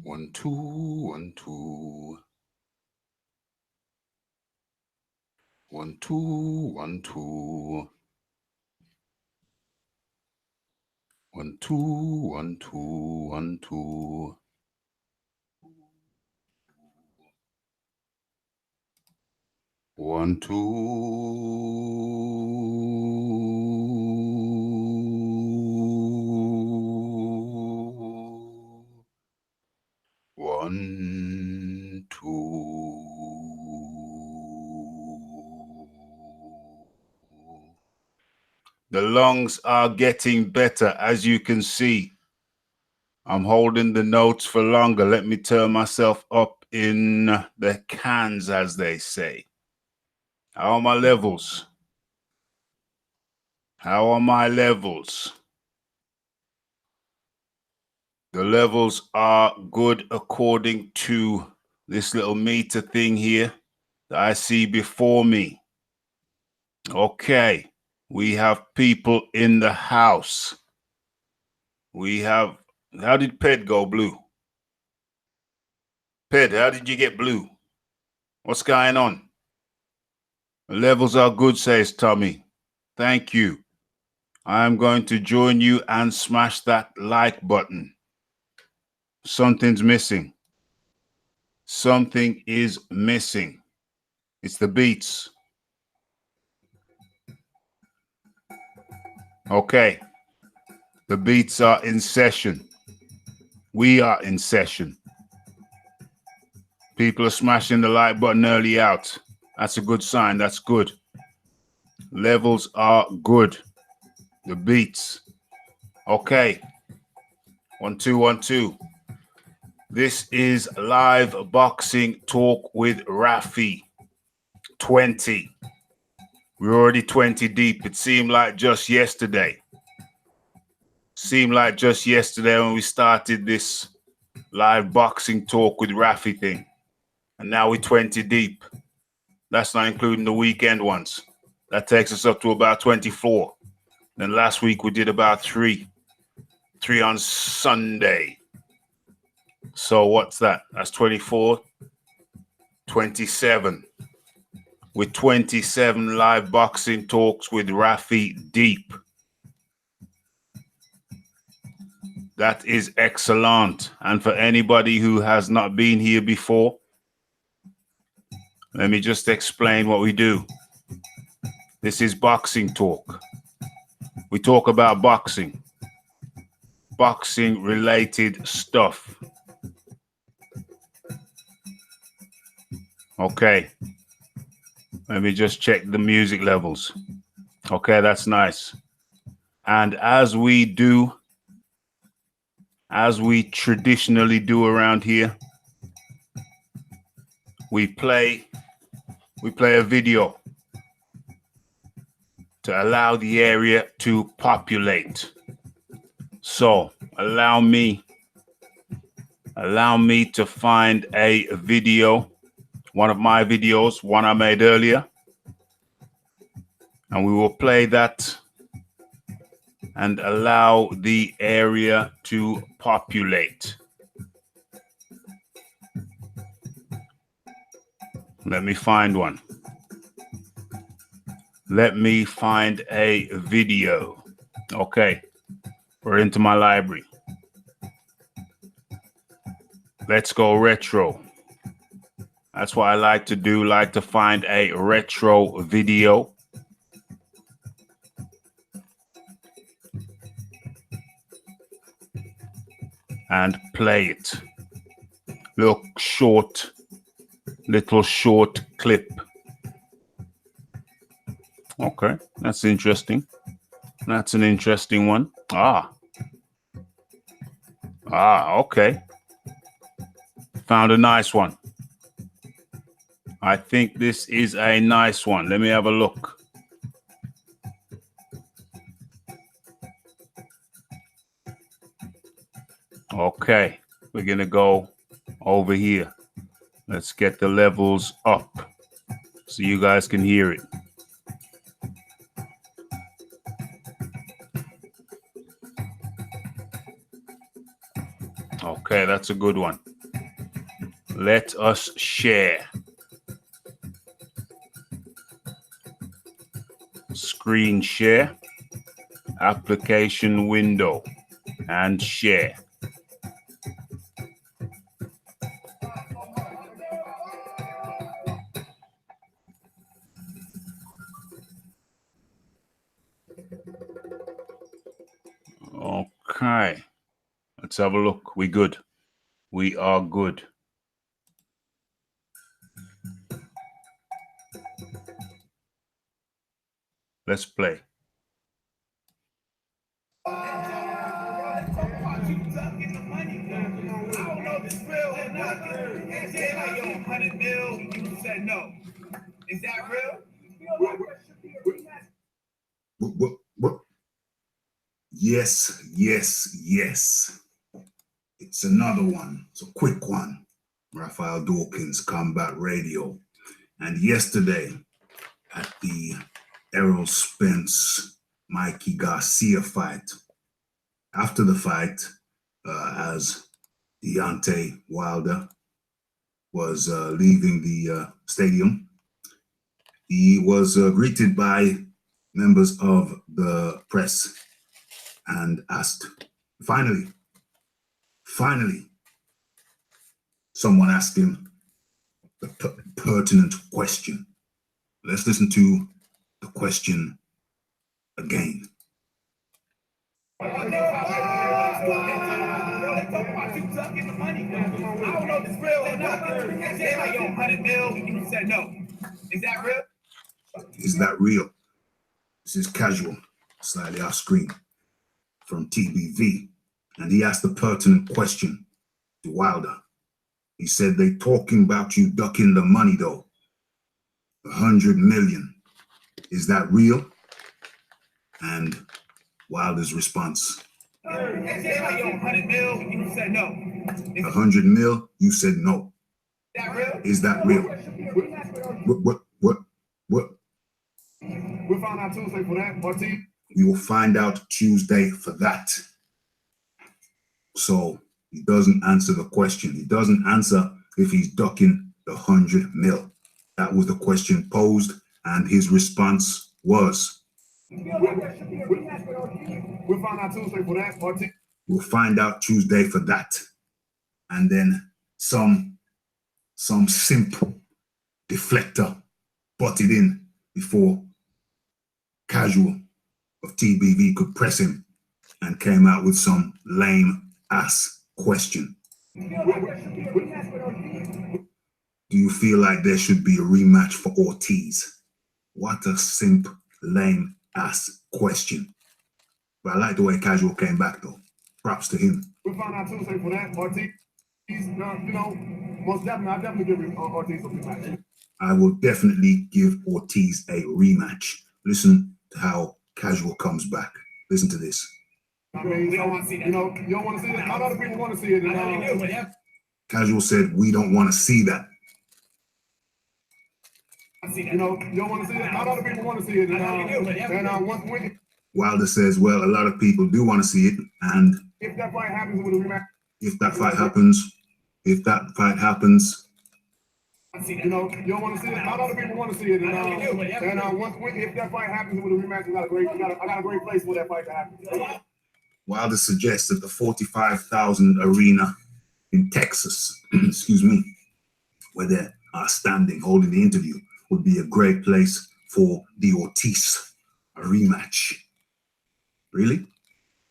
1 2 1 2 1 2 1 2 1 2 1 2 1 2 1 2 1 2 The lungs are getting better, as you can see. I'm holding the notes for longer. Let me turn myself up in the cans, as they say. How are my levels? How are my levels? The levels are good according to this little meter thing here that I see before me. Okay, we have people in the house. We have, how did Ped go blue? Ped, how did you get blue? What's going on? The levels are good, says Tommy. Thank you. I'm going to join you and smash that like button. Something's missing. Something is missing. It's the beats. Okay. The beats are in session. We are in session. People are smashing the like button early out. That's a good sign. That's good. Levels are good. The beats. Okay. 1 2 1 2. This is live boxing talk with Raphie. 20. We're already 20 deep. It seemed like just yesterday. Seemed like just yesterday when we started this live boxing talk with Raphie thing. And now we're 20 deep. That's not including the weekend ones. That takes us up to about 24. Then last week we did about 3. 3 on Sunday. So what's that? That's 24. 27. With 27 live boxing talks with Raphie deep. That is excellent. And for anybody who has not been here before, let me just explain what we do. This is boxing talk. We talk about boxing. Boxing related stuff. Okay. Let me just check the music levels. Okay, that's nice. And as we traditionally do around here, we play a video to allow the area to populate. So allow me to find a video, one of my videos, one I made earlier, and we will play that and allow the area to populate. Let me find one. Let me find a video. Okay, we're into my library. Let's go retro. That's what I like to do, like to find a retro video. And play it. Little short clip. Okay, that's interesting. That's an interesting one. Okay. Found a nice one. I think this is a nice one. Let me have a look. Okay, we're going to go over here. Let's get the levels up so you guys can hear it. Okay, that's a good one. Let us share. Screen share, application window, and share. Okay, let's have a look. We good. We are good. Let's play. Is that real? What? Yes. It's another one. It's a quick one. Raphael Dawkins, Combat Radio. And yesterday at the Errol Spence, Mikey Garcia fight, after the fight, as Deontay Wilder was leaving the stadium, he was greeted by members of the press and asked, finally, someone asked him the pertinent question. Let's listen to the question again. I don't know if it's real or not. Say like, yo, 100 mil, you said no. Is that real? Is that real? This is Casual, slightly off screen, from TBV. And he asked the pertinent question to Wilder. He said, they talking about you ducking the money though. 100 million. Is that real? And Wilder's response. 100 mil, you said no. 100 mil, you said no. Is that real? What? We'll find out Tuesday for that, Ortiz. We will find out Tuesday for that. So he doesn't answer the question. He doesn't answer if he's ducking the 100 mil. That was the question posed, and his response was. We'll find out Tuesday for that, Ortiz. We'll find out Tuesday for that. And then some simple deflector butted in before Casual of TBV could press him and came out with some lame ass question. Do you feel like there should be a rematch for Ortiz? What a simp, lame ass question. But I like the way Casual came back though. Props to him. We'll find out Tuesday for that, Ortiz. Most definitely, I'll definitely give Ortiz a rematch. I will definitely give Ortiz a rematch. Listen to how Casual comes back. Listen to this. I mean, you don't want to see that. You don't want to see that. A lot of people want to see it. Casual said, we don't want to see that. You don't want to see that. A lot of people want to see it. Wilder says, well, a lot of people do want to see it. And if that fight happens with a rematch. If that fight happens. You don't want to see it. A lot of people want to see it. If that fight happens with a rematch, I got a great place for that fight to happen. Wilder suggests that the 45,000 arena in Texas, excuse me, where they are standing, holding the interview, would be a great place for the Ortiz rematch. Really?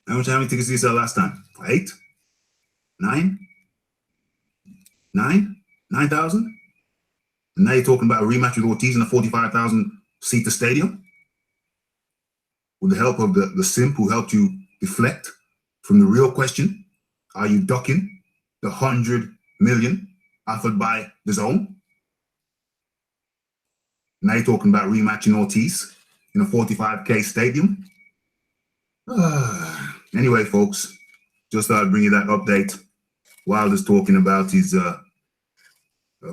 How many tickets did you sell last time? 8? 9? 9,000? And now you're talking about a rematch with Ortiz in a 45,000 seater stadium? With the help of the simp who helped you deflect from the real question, are you ducking the 100 million offered by the zone? Now you're talking about rematching Ortiz in a 45K stadium? Anyway, folks, just thought I'd bring you that update. Wilder's talking about his a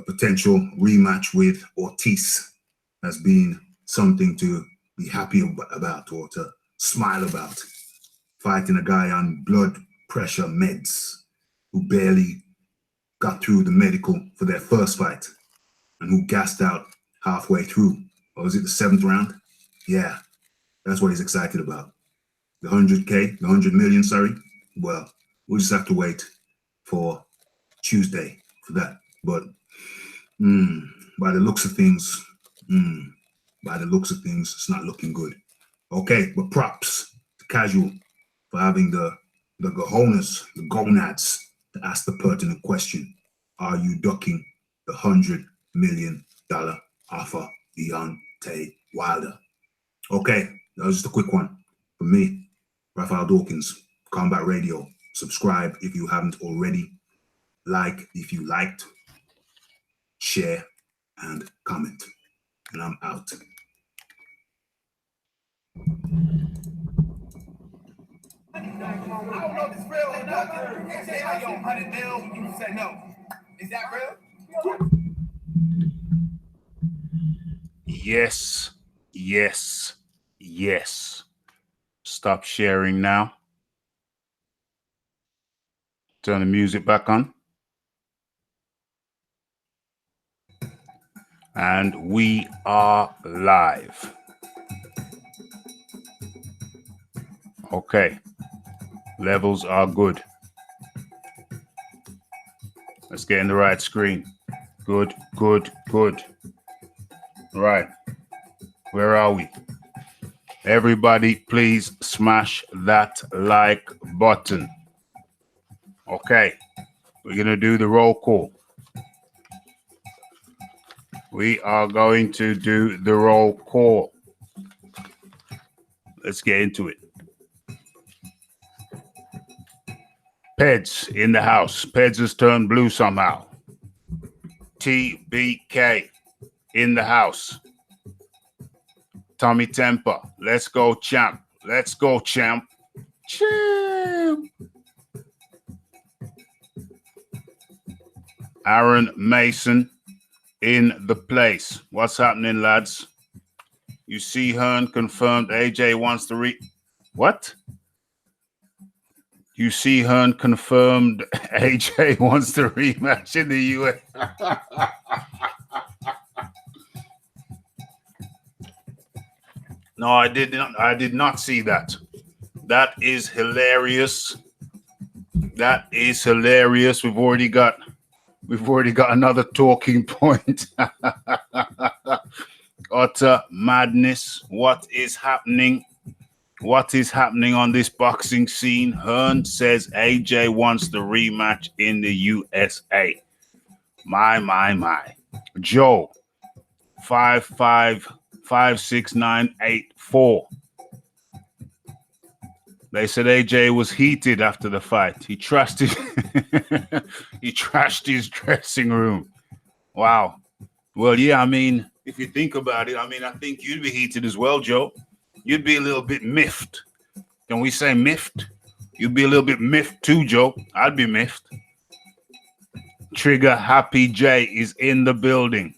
potential rematch with Ortiz as being something to be happy about or to smile about. Fighting a guy on blood pressure meds who barely got through the medical for their first fight and who gassed out halfway through. Or was it the 7th round? Yeah, that's what he's excited about. The 100K, the 100 million, sorry. Well, we'll just have to wait for Tuesday for that. But by the looks of things, it's not looking good. Okay, but props to Casual for having the cojones, the gonads to ask the pertinent question. Are you ducking the $100 million offer Deontay Wilder? Okay, that was just a quick one from me, Raphie Dawkins, Combat Radio. Subscribe if you haven't already. Like if you liked. Share and comment. And I'm out. I don't know if it's real or not. They say, like, yo, 100 mil, you say no. Is that real? Yes, yes, yes. Stop sharing now. Turn the music back on. And we are live. Okay. Levels are good. Let's get in the right screen. Good, good, good. Right. Where are we? Everybody, please smash that like button. Okay. We're going to do the roll call. We are going to do the roll call. Let's get into it. Peds in the house. Peds has turned blue somehow. TBK in the house. Tommy Temper. Let's go, champ. Let's go, champ. Champ. Aaron Mason in the place. What's happening, lads? You see Hearn confirmed AJ wants to What? You see Hearn confirmed AJ wants to rematch in the US. No, I did not see that. That is hilarious. That is hilarious. We've already got another talking point. Utter madness. What is happening? What is happening on this boxing scene? Hearn says AJ wants the rematch in the USA. My. Joe, 5556984. They said AJ was heated after the fight. He trashed his dressing room. Wow. Well, yeah, I mean, if you think about it, I mean, I think you'd be heated as well, Joe. You'd be a little bit miffed. Can we say miffed? You'd be a little bit miffed too, Joe. I'd be miffed. Trigger Happy J is in the building.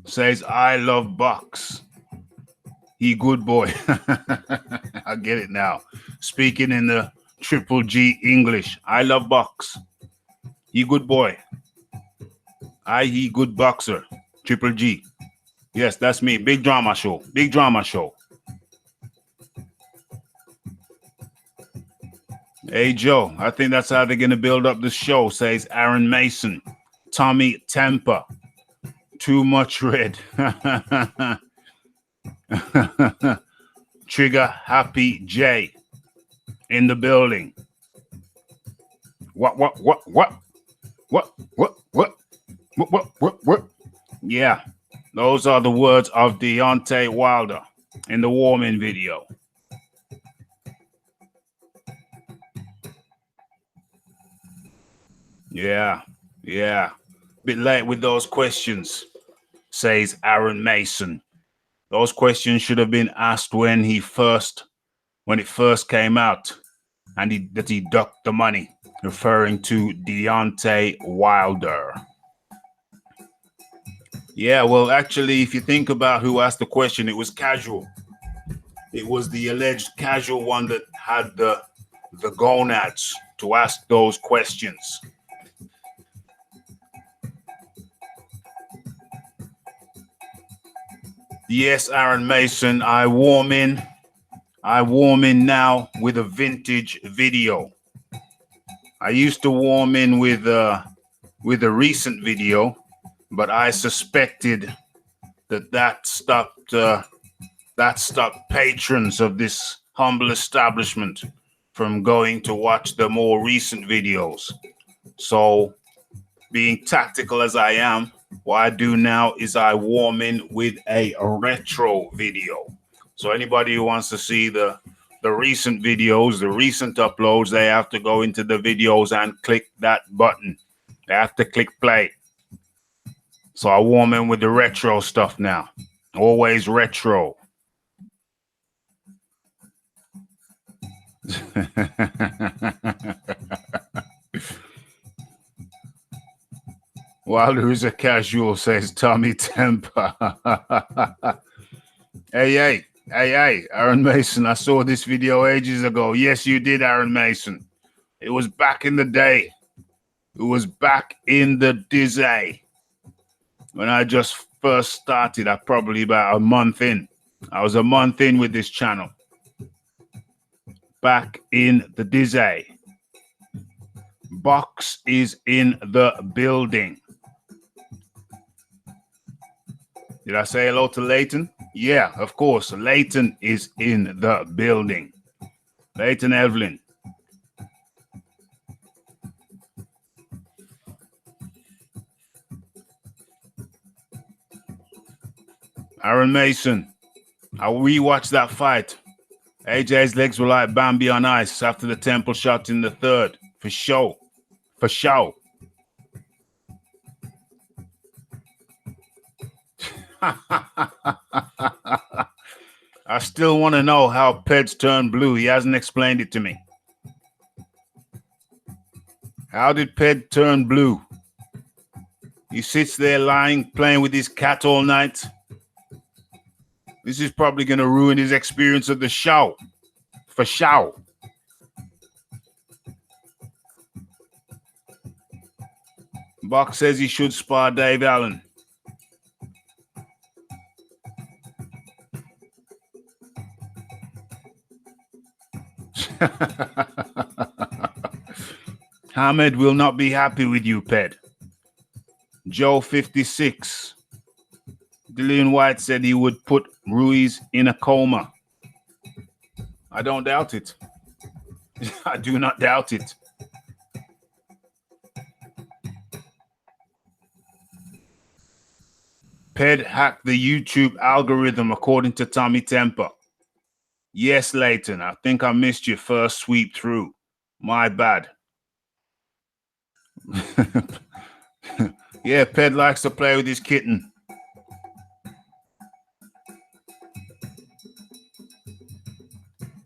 Says, I love box. He good boy. I get it now. Speaking in the Triple G English. I love box. He good boy. He good boxer. Triple G. Yes, that's me. Big drama show. Big drama show. Hey, Joe, I think that's how they're going to build up the show, says Aaron Mason. Tommy Temper. Too much red. Trigger Happy J in the building. What? Yeah, those are the words of Deontay Wilder in the warming video. Yeah. Bit late with those questions, says Aaron Mason. Those questions should have been asked when it first came out, and that he ducked the money, referring to Deontay Wilder. Yeah, well, actually, if you think about who asked the question, it was Casual. It was the alleged casual one that had the gonads to ask those questions. Yes, Aaron Mason, I warm in now with a vintage video. I used to warm in with a recent video, but I suspected that stopped patrons of this humble establishment from going to watch the more recent videos. So, being tactical as I am, what I do now is I warm in with a retro video. So anybody who wants to see the recent videos, the recent uploads, they have to go into the videos and click that button. They have to click play. So I warm in with the retro stuff now. Always retro. Wilder is a casual, says Tommy Temper. Hey, Aaron Mason, I saw this video ages ago. Yes, you did, Aaron Mason. It was back in the day. It was back in the dizzy. When I just first started, I probably about a month in. I was a month in with this channel. Back in the dizzy. Box is in the building. Did I say hello to Leighton? Yeah, of course. Leighton is in the building. Leighton Evelyn. Aaron Mason. I rewatched that fight. AJ's legs were like Bambi on ice after the temple shot in the third. For sure. For sure. I still want to know how Peds turned blue. He hasn't explained it to me. How did Ped turn blue? He sits there lying, playing with his cat all night. This is probably going to ruin his experience of the show. For sure. Box says he should spar Dave Allen. Hamed will not be happy with you, Ped. Joe 56. Dillian White said he would put Ruiz in a coma. I don't doubt it. I do not doubt it. Ped hacked the YouTube algorithm according to Tommy Temper. Yes, Leighton, I think I missed your first sweep through. My bad. Yeah, Ped likes to play with his kitten.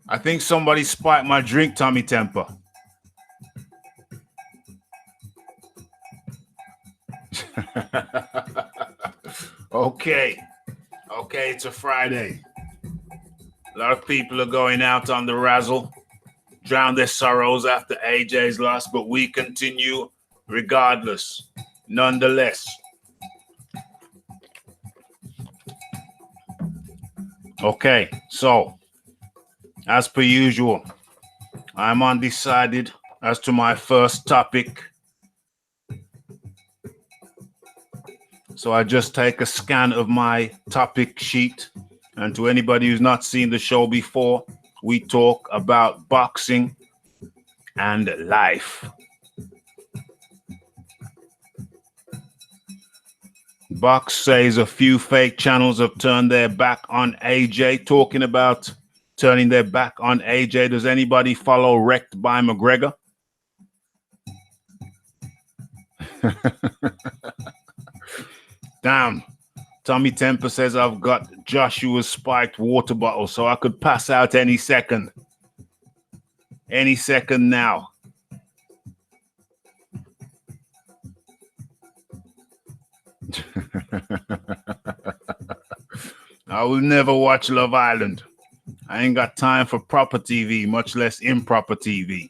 I think somebody spiked my drink, Tommy Temper. Okay, it's a Friday. A lot of people are going out on the razzle, drown their sorrows after AJ's loss, but we continue regardless, nonetheless. Okay, so as per usual, I'm undecided as to my first topic. So I just take a scan of my topic sheet. And to anybody who's not seen the show before, we talk about boxing and life. Box says a few fake channels have turned their back on AJ. Talking about turning their back on AJ, does anybody follow Wrecked by McGregor? Damn. Tommy Temper says I've got Joshua's spiked water bottle, so I could pass out any second. Any second now. I will never watch Love Island. I ain't got time for proper TV, much less improper TV.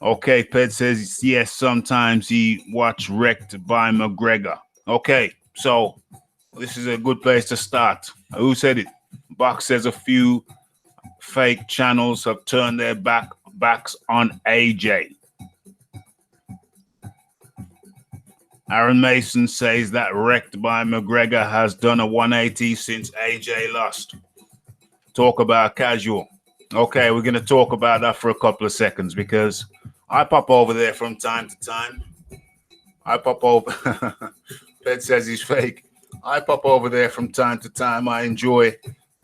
Okay, Ped says yes, sometimes he watch Wrecked by McGregor. Okay, so this is a good place to start. Who said it? Box says a few fake channels have turned their backs on AJ. Aaron Mason says that Wrecked by McGregor has done a 180 since AJ lost. Talk about casual. Okay, we're going to talk about that for a couple of seconds because I pop over there from time to time. I pop over. Ped says he's fake. I pop over there from time to time. I enjoy.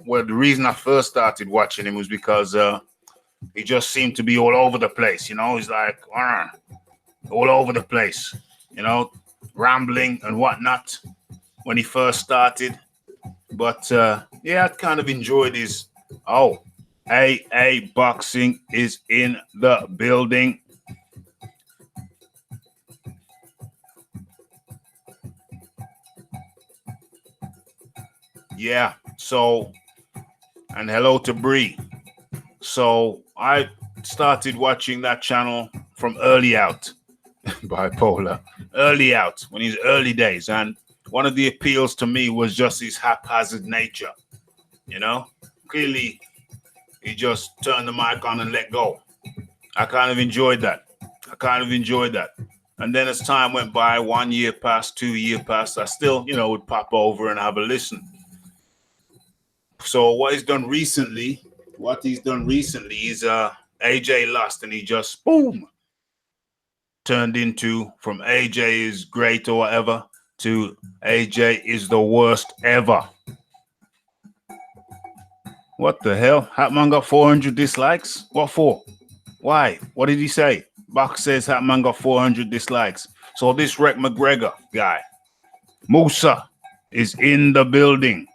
Well, the reason I first started watching him was because he just seemed to be all over the place. You know, he's like all over the place. You know, rambling and whatnot when he first started. But yeah, I kind of enjoyed his. Oh, AA Boxing is in the building. Yeah, so, and hello to Bree. So I started watching that channel from early out, bipolar, early out, when his early days. And one of the appeals to me was just his haphazard nature. You know, clearly he just turned the mic on and let go. I kind of enjoyed that. And then as time went by, 1 year passed, 2 years passed, I still, you know, would pop over and have a listen. So what he's done recently is AJ lost and he just boom turned into from AJ is great or whatever to AJ is the worst ever. What the hell? Hatman got 400 dislikes? What for? Why? What did he say? Box says Hatman got 400 dislikes. So this Wreck McGregor guy, Musa, is in the building.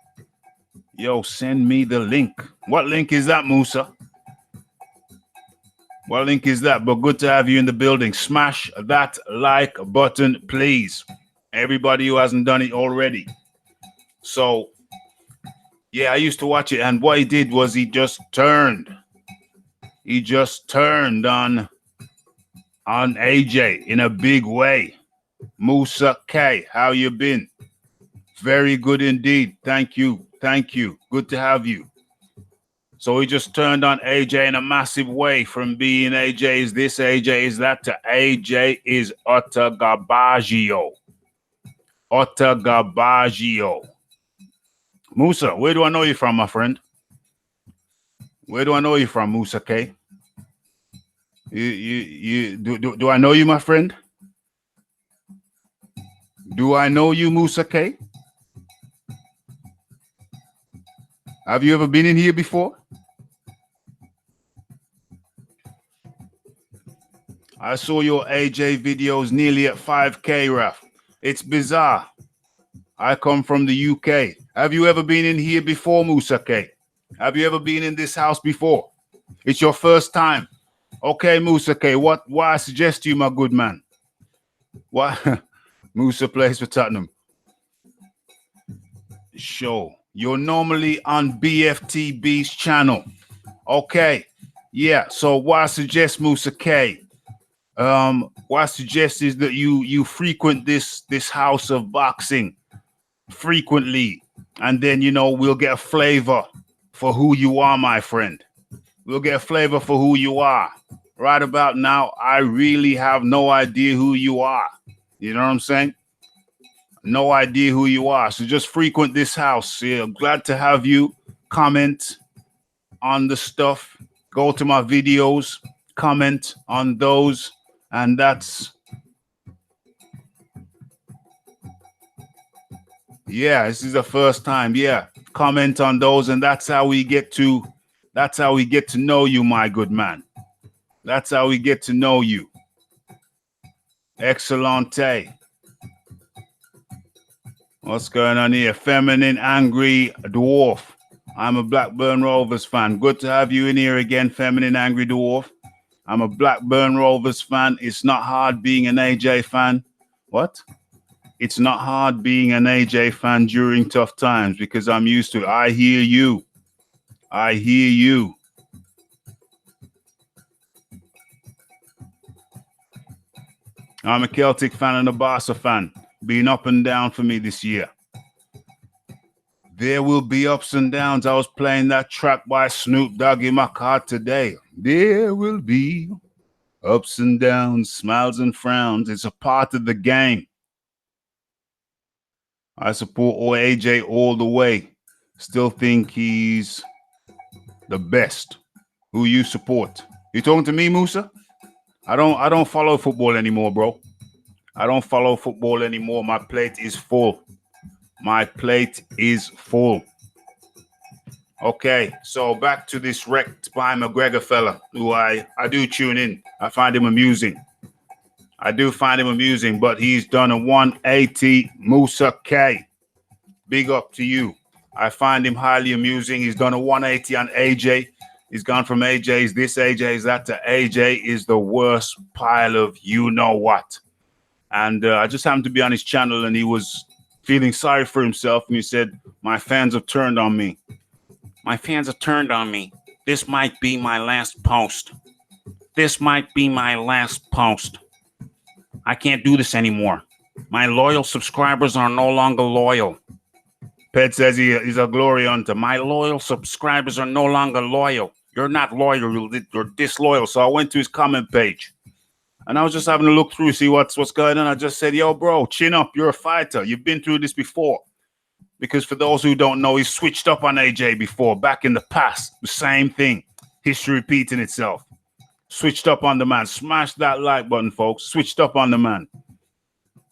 Yo, send me the link. What link is that, Musa? What link is that? But good to have you in the building. Smash that like button, please. Everybody who hasn't done it already. So, yeah, I used to watch it. And what he did was he just turned. He just turned on AJ in a big way. Musa K, how you been? Very good indeed. Thank you. Good to have you. So he just turned on AJ in a massive way from being AJ is this, AJ is that to AJ is utter garbaggio. Musa, where do I know you from, my friend? Where do I know you from, Musa K? Do I know you, my friend? Do I know you, Musa K? Have you ever been in here before? I saw your AJ videos nearly at 5K, Raph. It's bizarre. I come from the UK. Have you ever been in here before, Musa K? Have you ever been in this house before? It's your first time. Okay, Musa K, why I suggest to you, my good man? What? Musa plays for Tottenham. Show. You're normally on BFTV's channel. Okay. Yeah. So what I suggest, Musa K, what I suggest is that you frequent this house of boxing frequently. And then, you know, we'll get a flavor for who you are, my friend. We'll get a flavor for who you are. Right about now, I really have no idea who you are. You know what I'm saying? No idea who you are. So just frequent this house. Yeah, I'm glad to have you. Comment on the stuff. Go to my videos. Comment on those. And that's... Yeah, this is the first time. Yeah. Comment on those. And that's how we get to know you, my good man. That's how we get to know you. Excellente. What's going on here? Feminine Angry Dwarf. I'm a Blackburn Rovers fan. Good to have you in here again, Feminine Angry Dwarf. I'm a Blackburn Rovers fan. It's not hard being an AJ fan. What? It's not hard being an AJ fan during tough times because I'm used to it. I hear you. I hear you. I'm a Celtic fan and a Barca fan. Been up and down for me this year. There will be ups and downs. I was playing that track by Snoop Dogg in my car today. There will be ups and downs, smiles and frowns. It's a part of the game. I support AJ all the way. Still think he's the best. Who you support? You talking to me, Musa? I don't follow football anymore, bro. I don't follow football anymore. My plate is full. My plate is full. Okay, so back to this wrecked by McGregor fella, who I do tune in. I find him amusing. I do find him amusing, but he's done a 180. Musa K. Big up to you. I find him highly amusing. He's done a 180 on AJ. He's gone from AJ's this, AJ's that to AJ is the worst pile of you know what. And I just happened to be on his channel and he was feeling sorry for himself. And he said, my fans have turned on me. My fans have turned on me. This might be my last post. This might be my last post. I can't do this anymore. My loyal subscribers are no longer loyal. Pet says he's a glory hunter. My loyal subscribers are no longer loyal. You're not loyal. You're disloyal. So I went to his comment page. And I was just having a look through, see what's going on. I just said, yo, bro, chin up. You're a fighter. You've been through this before. Because for those who don't know, he's switched up on AJ before, back in the past. The same thing. History repeating itself. Switched up on the man. Smash that like button, folks. Switched up on the man.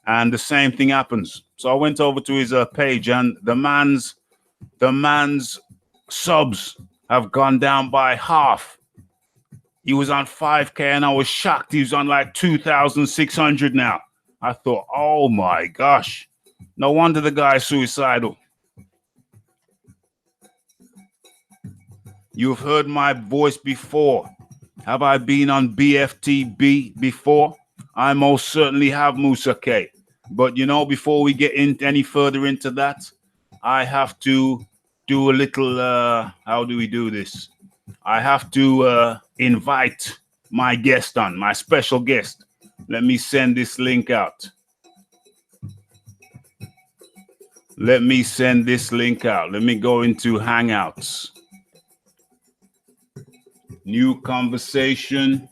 And the same thing happens. So I went over to his page, and the man's subs have gone down by half. He was on 5K, and I was shocked. He was on like 2,600 now. I thought, oh my gosh. No wonder the guy's suicidal. You've heard my voice before. Have I been on BFTV before? I most certainly have, Musa K. But, you know, before we get any further into that, I have to do a little, how do we do this? I have to invite my guest on, my special guest. Let me send this link out. Let me send this link out. Let me go into Hangouts. New conversation.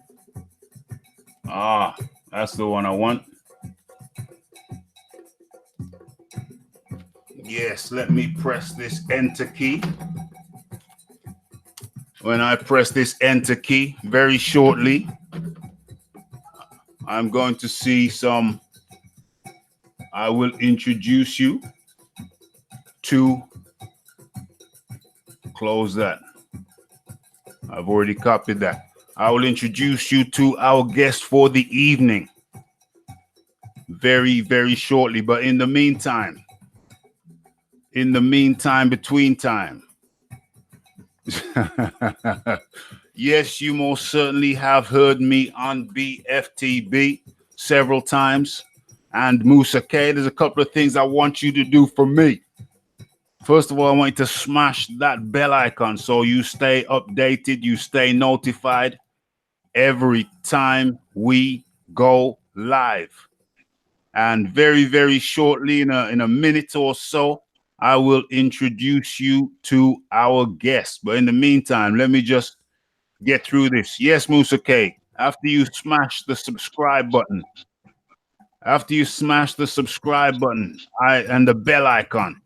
Ah, that's the one I want. Yes, let me press this enter key. When I press this enter key, very shortly, I'm going to see some. I will introduce you to, close that. I've already copied that. I will introduce you to our guest for the evening very, very shortly. But in the meantime, between time, yes, you most certainly have heard me on BFTV several times. And Musa K, there's a couple of things I want you to do for me. First of all, I want you to smash that bell icon so you stay updated, you stay notified every time we go live. And very, very shortly, in a minute or so, I will introduce you to our guest. But in the meantime, let me just get through this. Yes, Musa K, after you smash the subscribe button, and the bell icon,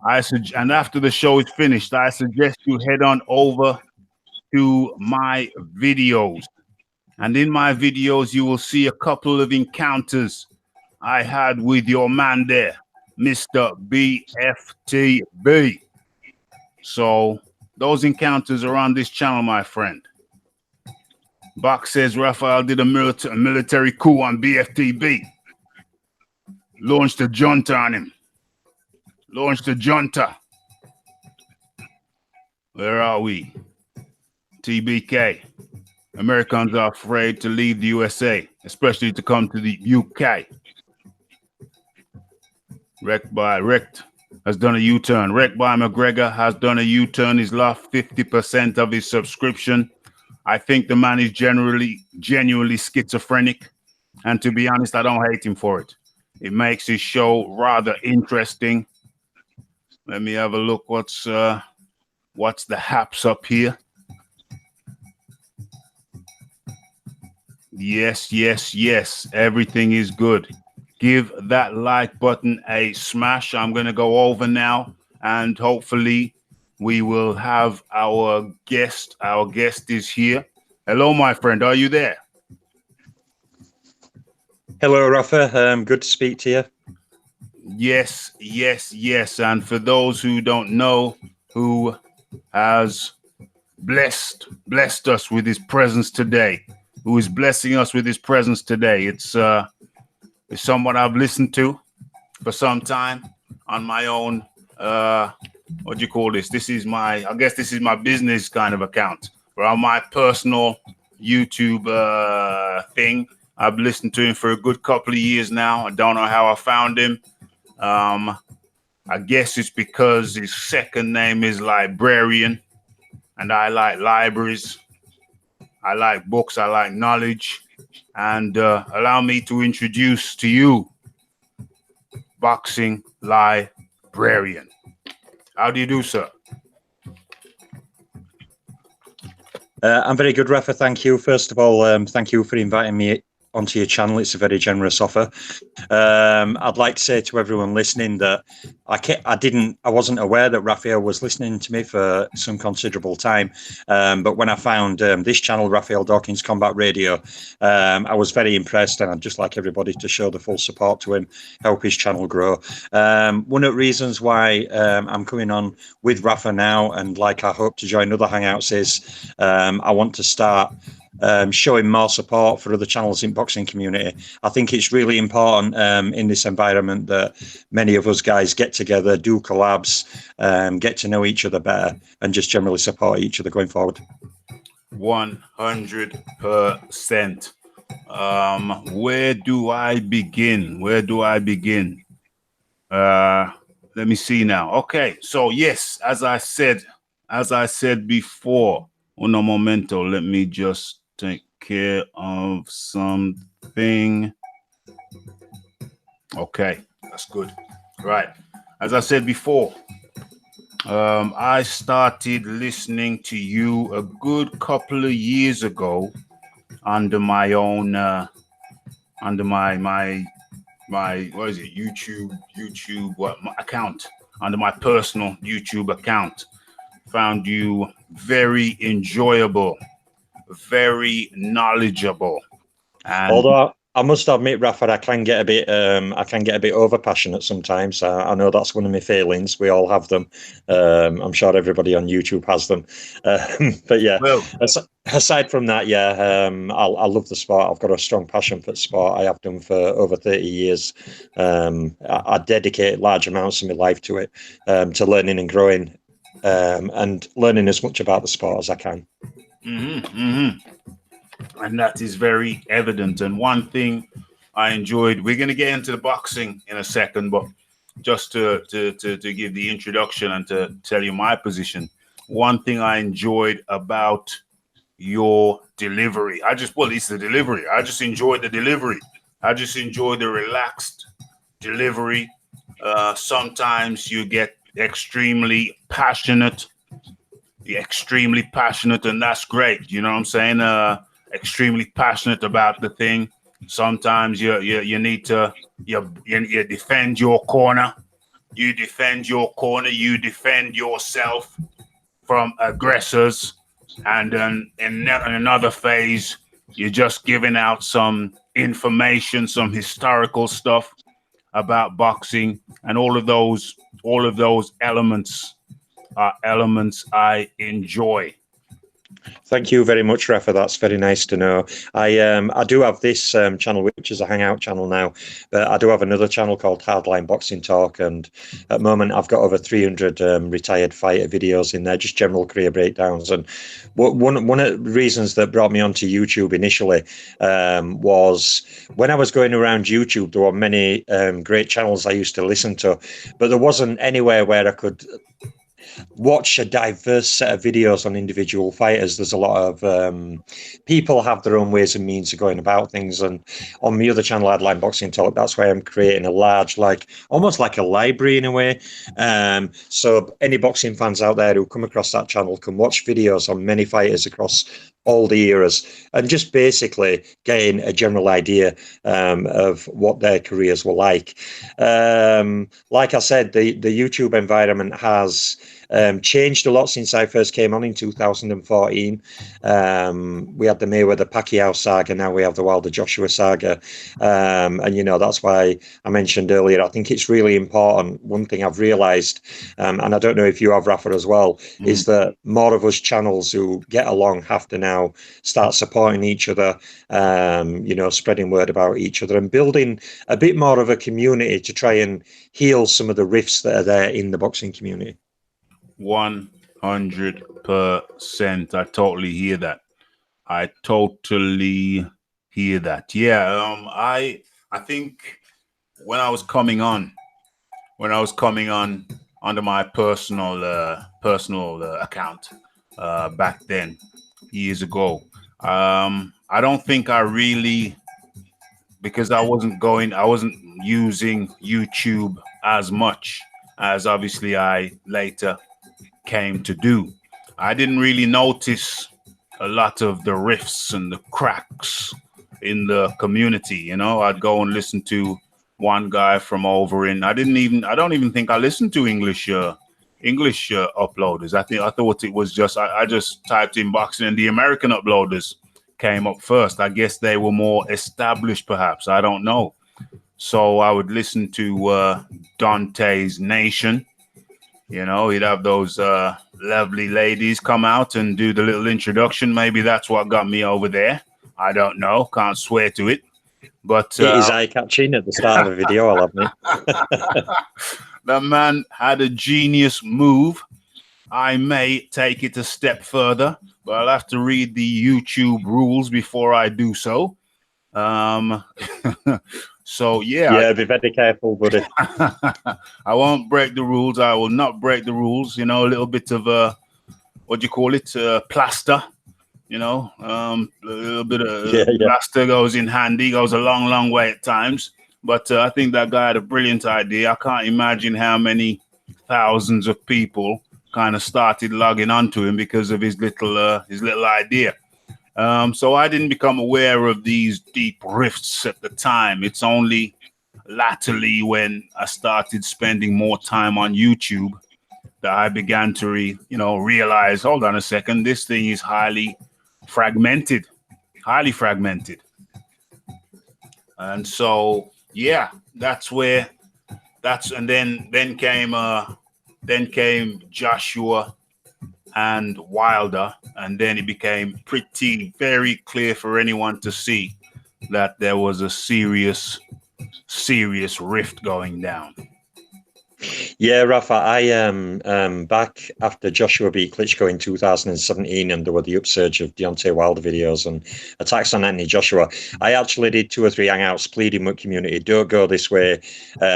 and after the show is finished, I suggest you head on over to my videos. And in my videos, you will see a couple of encounters I had with your man there, Mr. BFTV. So those encounters are on this channel, my friend. Box says Raphael did a military coup on BFTV. Launched a junta on him. Where are we? TBK. Americans are afraid to leave the USA, especially to come to the UK. Wrecked has done a U-turn. Wrecked by McGregor has done a U-turn. He's lost 50% of his subscription. I think the man is genuinely schizophrenic. And to be honest, I don't hate him for it. It makes his show rather interesting. Let me have a look. What's the haps up here? Yes. Everything is good. Give that like button a smash. I'm going to go over now, and hopefully we will have our guest. Our guest is here. Hello, my friend. Are you there? Hello, Rafa. Good to speak to you. Yes. And for those who don't know, who has blessed us with his presence today, who is blessing us with his presence today, it's someone I've listened to for some time on my own. What do you call this? I guess this is my business kind of account, or on my personal YouTube thing. I've listened to him for a good couple of years now. I don't know how I found him. I guess it's because his second name is Librarian, and I like libraries. I like books. I like knowledge. And allow me to introduce to you Boxing Librarian. How do you do, sir? I'm very good, Rafa. Thank you. First of all, thank you for inviting me onto your channel. It's a very generous offer. I'd like to say to everyone listening that I wasn't aware that Raphael was listening to me for some considerable time. But when I found this channel, Raphael Dawkins Combat Radio, I was very impressed, and I'd just like everybody to show the full support to him, help his channel grow. One of the reasons why I'm coming on with Rafa now, and like I hope to join other hangouts, is I want to start showing more support for other channels in boxing community. I think it's really important in this environment that many of us guys get together, do collabs, get to know each other better, and just generally support each other going forward. 100%. Where do I begin? Let me see now. Okay, so yes, as I said before, uno momento, let me just take care of something. Okay, that's good. Right. As I said before, I started listening to you a good couple of years ago under my own, under my what is it? YouTube account, under my personal YouTube account. Found you very enjoyable, very knowledgeable. And although I must admit, Rafa, I can get a bit over passionate sometimes. I know that's one of my failings. We all have them. I'm sure everybody on YouTube has them. But yeah, well, aside from that, yeah, I love the sport. I've got a strong passion for the sport. I have done for over 30 years. I dedicate large amounts of my life to it, to learning and growing, and learning as much about the sport as I can. And that is very evident. And one thing I enjoyed, we're going to get into the boxing in a second, but just to give the introduction and to tell you my position, one thing I enjoyed about your delivery, it's the delivery. I just enjoyed the delivery. I just enjoyed the relaxed delivery. Sometimes you get extremely passionate, and that's great. You know what I'm saying? Extremely passionate about the thing. Sometimes you need to defend your corner. You defend yourself from aggressors, and then in another phase, you're just giving out some information, some historical stuff about boxing, and all of those elements are elements I enjoy. Thank you very much, Rafa. That's very nice to know. I do have this channel, which is a hangout channel now, but I do have another channel called Hardline Boxing Talk, and at the moment I've got over 300 retired fighter videos in there, just general career breakdowns. And one of the reasons that brought me onto YouTube initially was when I was going around YouTube, there were many great channels I used to listen to, but there wasn't anywhere where I could watch a diverse set of videos on individual fighters. There's a lot of people have their own ways and means of going about things, and on the other channel, Hardline Boxing Talk, that's why I'm creating a large, like almost like a library in a way, so any boxing fans out there who come across that channel can watch videos on many fighters across all the eras and just basically gain a general idea of what their careers were like. Like I said, the YouTube environment has changed a lot since I first came on in 2014. We had the Mayweather-Pacquiao saga, now we have the Wilder-Joshua saga. And, you know, that's why I mentioned earlier, I think it's really important. One thing I've realised, and I don't know if you have, Rafa, as well, is that more of us channels who get along have to now start supporting each other, you know, spreading word about each other and building a bit more of a community to try and heal some of the rifts that are there in the boxing community. 100%. I totally hear that. I totally hear that. Yeah. I think when I was coming on under my personal account back then, years ago, I don't think I really, because I wasn't using YouTube as much as obviously I later came to do. I didn't really notice a lot of the rifts and the cracks in the community. You know, I'd go and listen to one guy from over in, I don't even think I listened to English uploaders. I thought it was just, I just typed in boxing and the American uploaders came up first. I guess they were more established, perhaps. I don't know. So I would listen to Dante's Nation. You know, he'd have those lovely ladies come out and do the little introduction. Maybe that's what got me over there. I don't know. Can't swear to it. But it is eye-catching at the start of a video, I'll admit. The man had a genius move. I may take it a step further, but I'll have to read the YouTube rules before I do so. So yeah, be very careful, buddy. I won't break the rules. I will not break the rules. You know, a little bit of what do you call it? Plaster. You know, a little bit of plaster goes in handy. Goes a long way at times. But I think that guy had a brilliant idea. I can't imagine how many thousands of people kind of started logging onto him because of his little idea. So I didn't become aware of these deep rifts at the time. It's only latterly when I started spending more time on YouTube that I began to realize, hold on a second, this thing is highly fragmented. And so, yeah, and then came Joshua and Wilder, and then it became very clear for anyone to see that there was a serious rift going down. Yeah, Rafa, I back after Joshua beat Klitschko in 2017 and there were the upsurge of Deontay Wilder videos and attacks on Anthony Joshua, I actually did 2 or 3 hangouts pleading with community, don't go this way,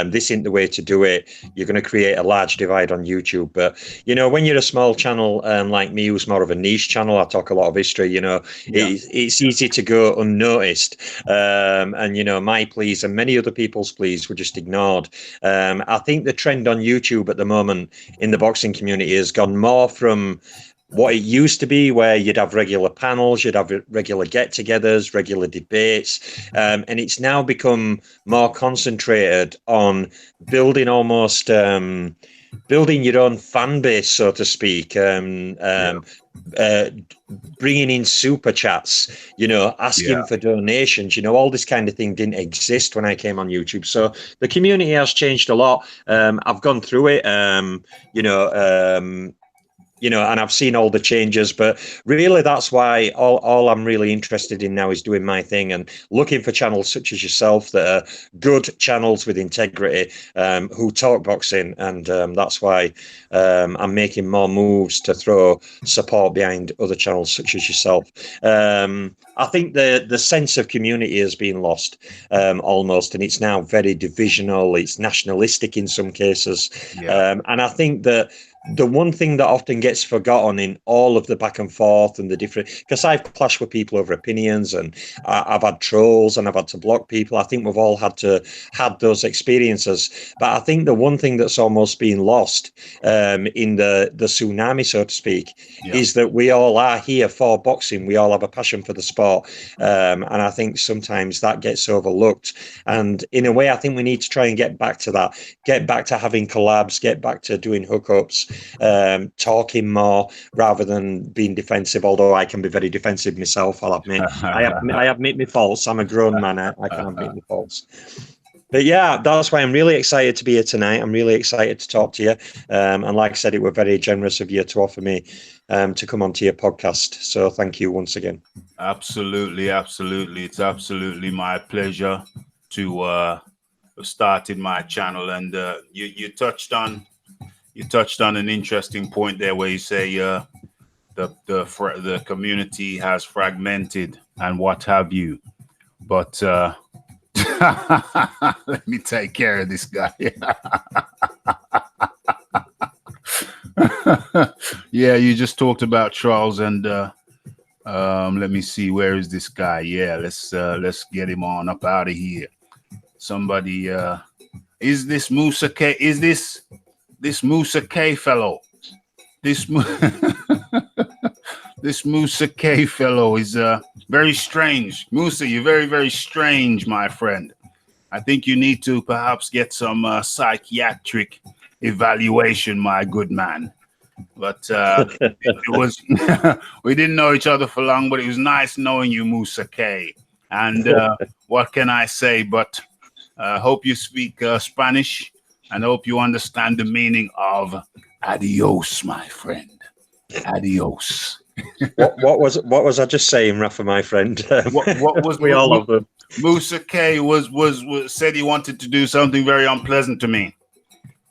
this isn't the way to do it, you're going to create a large divide on YouTube. But, you know, when you're a small channel like me, who's more of a niche channel, I talk a lot of history, you know, it's easy to go unnoticed. And, you know, my pleas and many other people's pleas were just ignored. I think the trend on YouTube at the moment in the boxing community has gone more from what it used to be, where you'd have regular panels, you'd have regular get-togethers, regular debates, and it's now become more concentrated on building almost building your own fan base, so to speak, bringing in super chats, you know, asking for donations, you know, all this kind of thing didn't exist when I came on YouTube. So the community has changed a lot. I've gone through it, you know, and I've seen all the changes, but really that's why all I'm really interested in now is doing my thing and looking for channels such as yourself that are good channels with integrity, who talk boxing. And that's why I'm making more moves to throw support behind other channels such as yourself. I think the sense of community has been lost almost, and it's now very divisional. It's nationalistic in some cases. And I think that the one thing that often gets forgotten in all of the back and forth and the different, because I've clashed with people over opinions, and I've had trolls and I've had to block people. I think we've all had those experiences. But I think the one thing that's almost been lost in the tsunami, so to speak, is that we all are here for boxing. We all have a passion for the sport. And I think sometimes that gets overlooked. And in a way, I think we need to try and get back to that, get back to having collabs, get back to doing hookups, talking more rather than being defensive, although I can be very defensive myself, I'll admit. I admit my faults. I'm a grown man. I can admit my faults. But yeah, that's why I'm really excited to be here tonight. I'm really excited to talk to you. And like I said, it were very generous of you to offer me to come onto your podcast. So thank you once again. Absolutely. It's absolutely my pleasure to have started my channel. And you touched on an interesting point there where you say the community has fragmented and what have you. But let me take care of this guy. Yeah, you just talked about Charles, and let me see, where is this guy? Yeah, let's get him on up out of here. Somebody, is this Musa K? Is this Musa K fellow? This Musa K fellow is very strange. Musa, you're very, very strange, my friend. I think you need to perhaps get some psychiatric evaluation, my good man. But it was we didn't know each other for long, but it was nice knowing you, Musa K. And what can I say? But hope you speak Spanish, and hope you understand the meaning of adios, my friend. Adios. What was I just saying, Rafa, my friend? What was we all love them? Musa K was said he wanted to do something very unpleasant to me.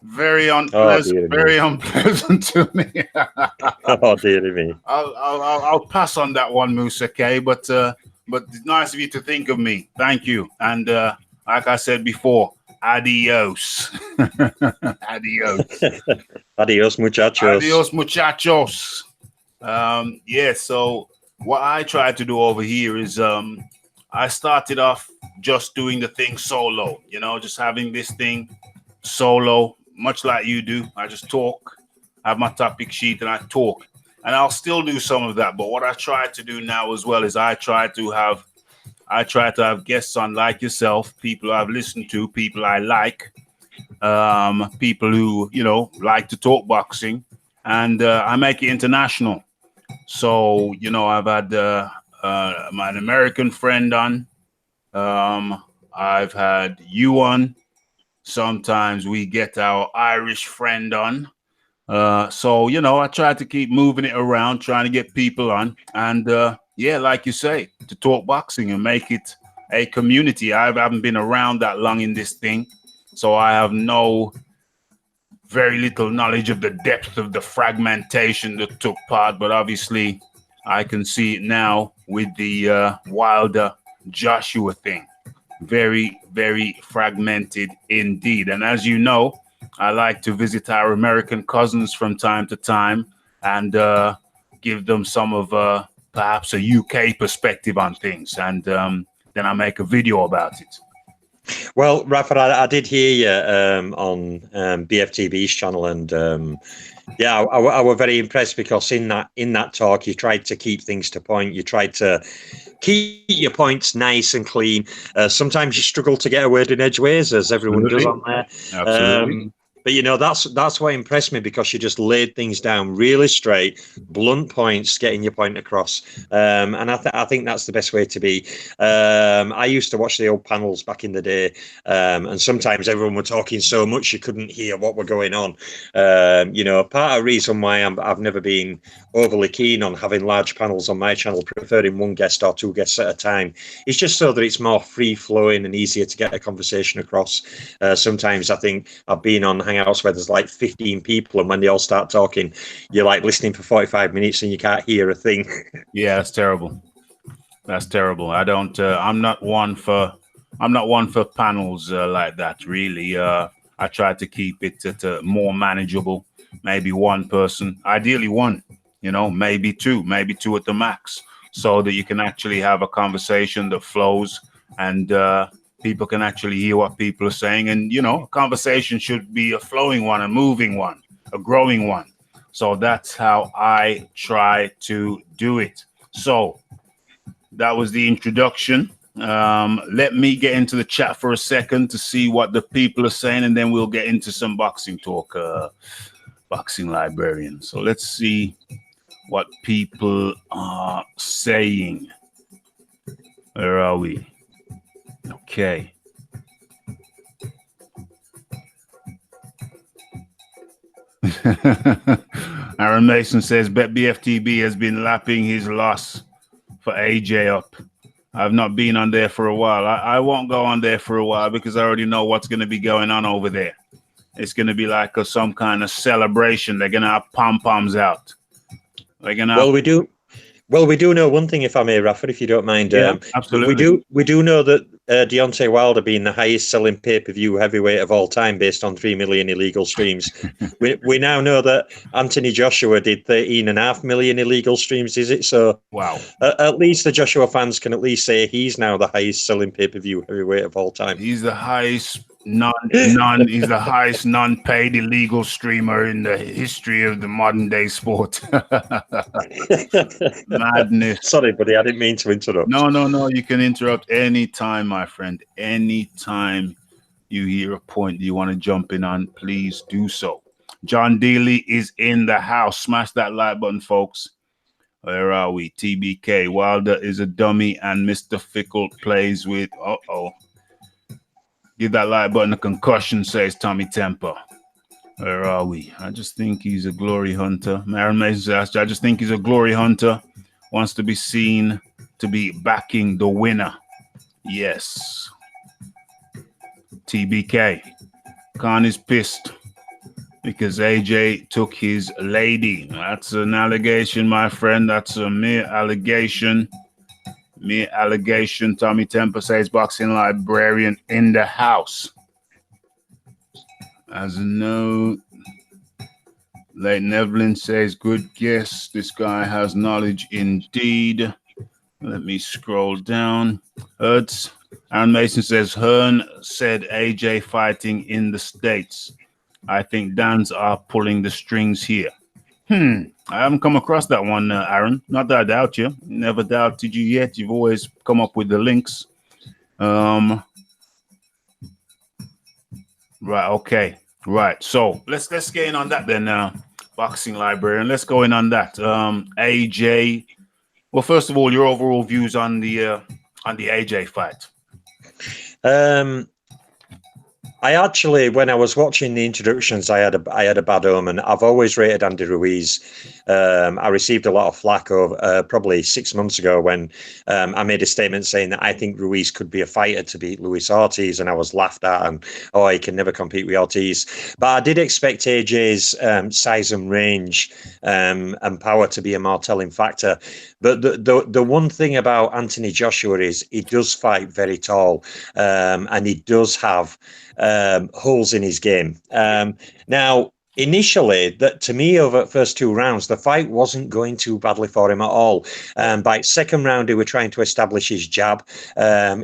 Very unpleasant. Very unpleasant to me. Oh dear me. I'll pass on that one, Musa K. But it's nice of you to think of me. Thank you. And like I said before, adios. Adios. Adios, muchachos. Adios, muchachos. Yeah, so what I try to do over here is I started off just doing the thing solo, just having this thing solo, much like you do. I just talk, have my topic sheet, and I talk. And I'll still do some of that. But what I try to do now as well is I try to have guests on like yourself, people I've listened to, people I like, people who, like to talk boxing, and I make it international. So, I've had my American friend on. I've had you on. Sometimes we get our Irish friend on. So, I try to keep moving it around, trying to get people on. And, yeah, like you say, to talk boxing and make it a community. I haven't been around that long in this thing, so I have very little knowledge of the depth of the fragmentation that took part, but obviously I can see it now with the Wilder Joshua thing. Very, very fragmented indeed. And as you know, I like to visit our American cousins from time to time and give them some of perhaps a UK perspective on things. And then I make a video about it. Well, Rafa, I did hear you on BFTV's channel, and yeah, I was very impressed because in that talk you tried to keep things to point. You tried to keep your points nice and clean. Sometimes you struggle to get a word in edgeways, as everyone does on there. Absolutely. But that's what impressed me, because you just laid things down really straight, blunt points, getting your point across. And I think that's the best way to be. I used to watch the old panels back in the day, and sometimes everyone were talking so much you couldn't hear what were going on. Part of the reason why I've never been overly keen on having large panels on my channel, preferring one guest or two guests at a time, is just so that it's more free flowing and easier to get a conversation across. Sometimes I think I've been on hangouts where there's like 15 people, and when they all start talking, you're like listening for 45 minutes and you can't hear a thing. Yeah, that's terrible. That's terrible. I don't. I'm not one for panels like that. Really, I try to keep it to more manageable. Maybe one person, ideally one. Maybe two at the max, so that you can actually have a conversation that flows and people can actually hear what people are saying. And, a conversation should be a flowing one, a moving one, a growing one. So that's how I try to do it. So that was the introduction. Let me get into the chat for a second to see what the people are saying, and then we'll get into some boxing talk, Boxing Librarian. So let's see what people are saying. Where are we? Okay. Aaron Mason says, bet BFTV has been lapping his loss for AJ up. I've not been on there for a while. I won't go on there for a while because I already know what's going to be going on over there. It's going to be like some kind of celebration. They're going to have pom-poms out. They're going to have... Well, we do know one thing, if I may, Raphie, if you don't mind. Yeah, absolutely. We do know that Deontay Wilder being the highest selling pay-per-view heavyweight of all time based on 3 million illegal streams. we now know that Anthony Joshua did 13.5 million illegal streams, is it? So wow. At least the Joshua fans can at least say he's now the highest selling pay-per-view heavyweight of all time. He's the highest he's the highest non-paid illegal streamer in the history of the modern day sport. Madness. Sorry, buddy, I didn't mean to interrupt. No, you can interrupt anytime, my friend. Anytime you hear a point you want to jump in on, please do so. John Dealey is in the house. Smash that like button, folks. Where are we? TBK. Wilder is a dummy and Mr. Fickle plays with Give that like button a concussion, says Tommy Temper. Where are we? I just think he's a glory hunter. Aaron Mason says, I just think he's a glory hunter. Wants to be seen to be backing the winner. Yes. TBK. Khan is pissed because AJ took his lady. That's an allegation, my friend. That's a mere allegation. Mere allegation. Tommy Temper says Boxing Librarian in the house. As a note, Leighton Evelyn says, good guess. This guy has knowledge indeed. Let me scroll down. Aaron Mason says, Hearn said AJ fighting in the States. I think Dan's are pulling the strings here. I haven't come across that one, Aaron. Not that I doubt you. Never doubted you yet. You've always come up with the links. Right, okay. Right. So let's get in on that then, Boxing Librarian. Let's go in on that. AJ. Well, first of all, your overall views on the AJ fight. I actually, when I was watching the introductions, I had a bad omen. I've always rated Andy Ruiz. I received a lot of flack over probably 6 months ago when I made a statement saying that I think Ruiz could be a fighter to beat Luis Ortiz, and I was laughed at, and he can never compete with Ortiz. But I did expect AJ's size and range and power to be a more telling factor. But the one thing about Anthony Joshua is he does fight very tall, and he does have holes in his game. Now, initially, to me, over the first 2 rounds, the fight wasn't going too badly for him at all. By second round, he were trying to establish his jab.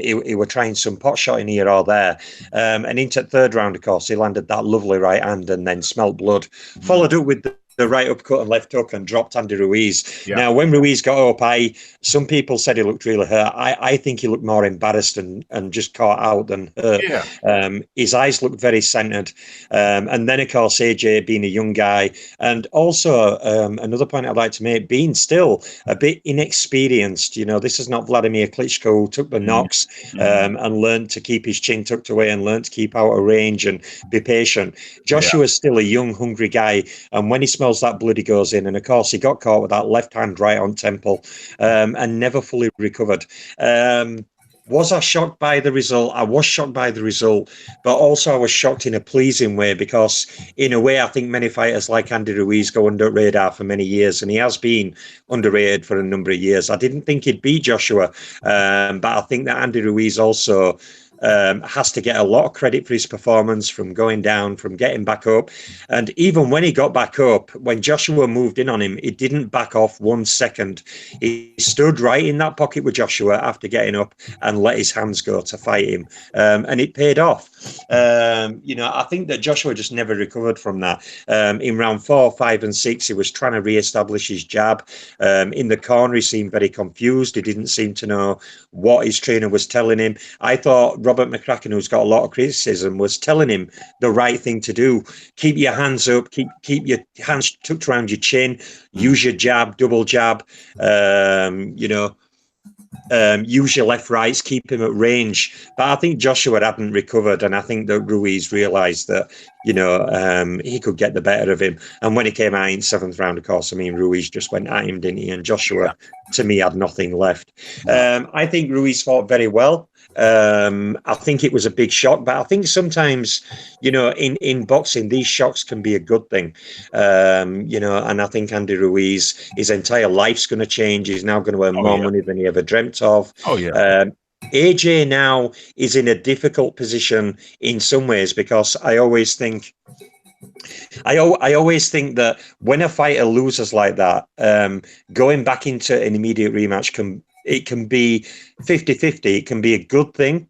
He were trying some pot shot in here or there. And into the third round, of course, he landed that lovely right hand and then smelt blood. Followed up with the right uppercut and left hook and dropped Andy Ruiz. Yeah. Now, when Ruiz got up, some people said he looked really hurt. I think he looked more embarrassed and just caught out than hurt. Yeah. His eyes looked very centered. And then, of course, AJ being a young guy. And also, another point I'd like to make, being still a bit inexperienced. You know, this is not Vladimir Klitschko who took the knocks and learned to keep his chin tucked away and learned to keep out of range and be patient. Joshua's still a young, hungry guy. And when he smells that blood, he goes in. And of course, he got caught with that left hand right on temple and never fully recovered. Was I shocked by the result? I was shocked by the result, but also I was shocked in a pleasing way because, in a way, I think many fighters like Andy Ruiz go under radar for many years, and he has been underrated for a number of years. I didn't think he'd beat Joshua, but I think that Andy Ruiz also has to get a lot of credit for his performance, from going down, from getting back up. And even when he got back up, when Joshua moved in on him, he didn't back off 1 second. He stood right in that pocket with Joshua after getting up and let his hands go to fight him. And it paid off. You know, I think that Joshua just never recovered from that. In round 4, 5, and 6, he was trying to re-establish his jab. In the corner, he seemed very confused. He didn't seem to know what his trainer was telling him. I thought Robert McCracken, who's got a lot of criticism, was telling him the right thing to do. Keep your hands up, keep your hands tucked around your chin, use your jab, double jab, you know, use your left rights, keep him at range. But I think Joshua hadn't recovered, and I think that Ruiz realised that, you know, he could get the better of him. And when he came out in 7th round, of course, I mean, Ruiz just went at him, didn't he? And Joshua, to me, had nothing left. I think Ruiz fought very well. I think it was a big shock, but I think sometimes, you know, in boxing, these shocks can be a good thing. You know, and I think Andy Ruiz, his entire life's going to change. He's now going to earn more money than he ever dreamt of. AJ now is in a difficult position in some ways, because I always think that when a fighter loses like that, going back into an immediate rematch can be 50-50. It can be a good thing,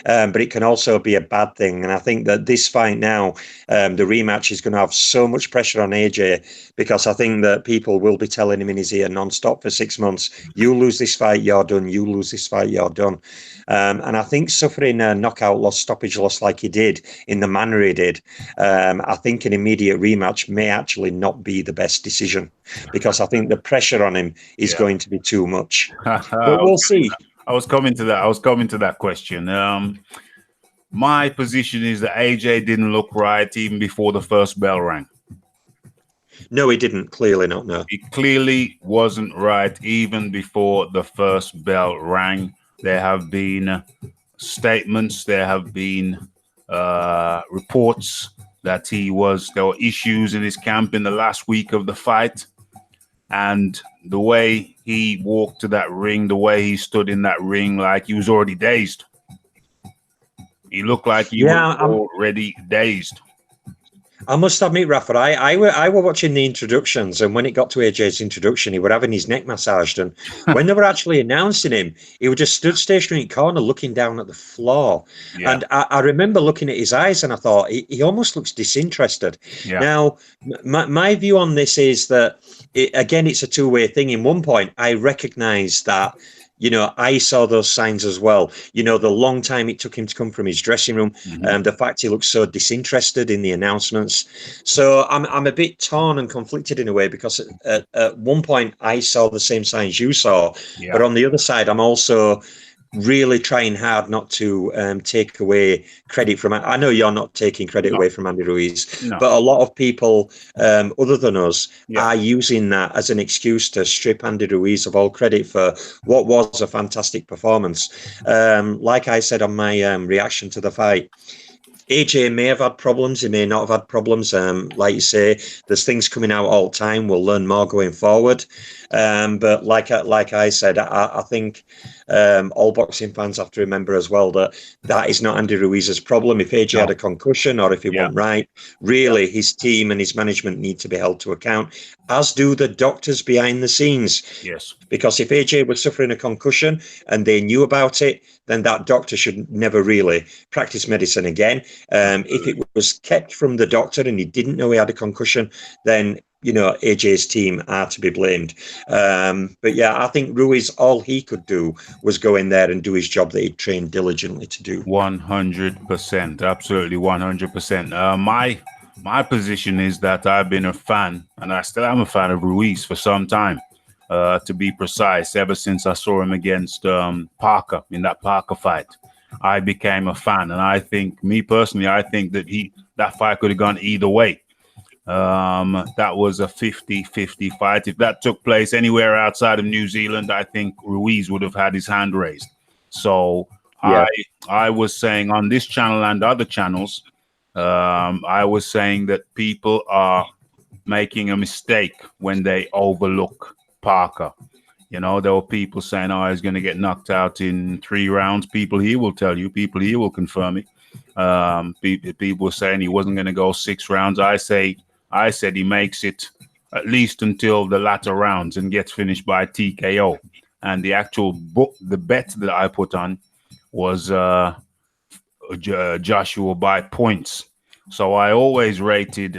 but it can also be a bad thing. And I think that this fight now, the rematch, is going to have so much pressure on AJ, because I think that people will be telling him in his ear non-stop for 6 months, you lose this fight, you're done. You lose this fight, you're done. And I think suffering a knockout loss, stoppage loss like he did, in the manner he did, I think an immediate rematch may actually not be the best decision, because I think the pressure on him is going to be too much. But we'll see. I was coming to that question. My position is that AJ didn't look right even before the first bell rang. No, he didn't. Clearly not, no. He clearly wasn't right even before the first bell rang. There have been statements, there have been reports that there were issues in his camp in the last week of the fight. And the way he walked to that ring, the way he stood in that ring, like he was already dazed. He looked like he was already dazed. I must admit, Rafa, I were watching the introductions, and when it got to AJ's introduction, he were having his neck massaged, and when they were actually announcing him, he would just stood stationary in the corner looking down at the floor. And I remember looking at his eyes, and I thought, he almost looks disinterested. Now, my view on this is that, again, it's a two-way thing. In one point, I recognise that, you know, I saw those signs as well. You know, the long time it took him to come from his dressing room, the fact he looked so disinterested in the announcements. So I'm a bit torn and conflicted in a way, because at one point I saw the same signs you saw, but on the other side, I'm also really trying hard not to take away credit from. I know you're not taking credit away from Andy Ruiz, but a lot of people other than us are using that as an excuse to strip Andy Ruiz of all credit for what was a fantastic performance. Like I said on my reaction to the fight, AJ may have had problems, he may not have had problems. Like you say, there's things coming out all the time. We'll learn more going forward. But like I said, I think all boxing fans have to remember as well that that is not Andy Ruiz's problem. If AJ had a concussion, or if he wasn't right, really his team and his management need to be held to account, as do the doctors behind the scenes. Yes. Because if AJ was suffering a concussion and they knew about it, then that doctor should never really practice medicine again. If it was kept from the doctor and he didn't know he had a concussion, then AJ's team are to be blamed. But yeah, I think Ruiz, all he could do was go in there and do his job that he trained diligently to do. 100%, absolutely 100%. My position is that I've been a fan, and I still am a fan of Ruiz for some time. To be precise, ever since I saw him against Parker in that Parker fight, I became a fan. And I think, me personally, I think that fight could have gone either way. That was a 50-50 fight. If that took place anywhere outside of New Zealand, I think Ruiz would have had his hand raised. So yeah. I was saying on this channel and other channels, I was saying that people are making a mistake when they overlook Parker. There were people saying, "Oh, he's going to get knocked out in 3 rounds." People here will tell you. People here will confirm it. People were saying he wasn't going to go 6 rounds. I said he makes it at least until the latter rounds and gets finished by TKO. And the bet that I put on was Joshua by points. So I always rated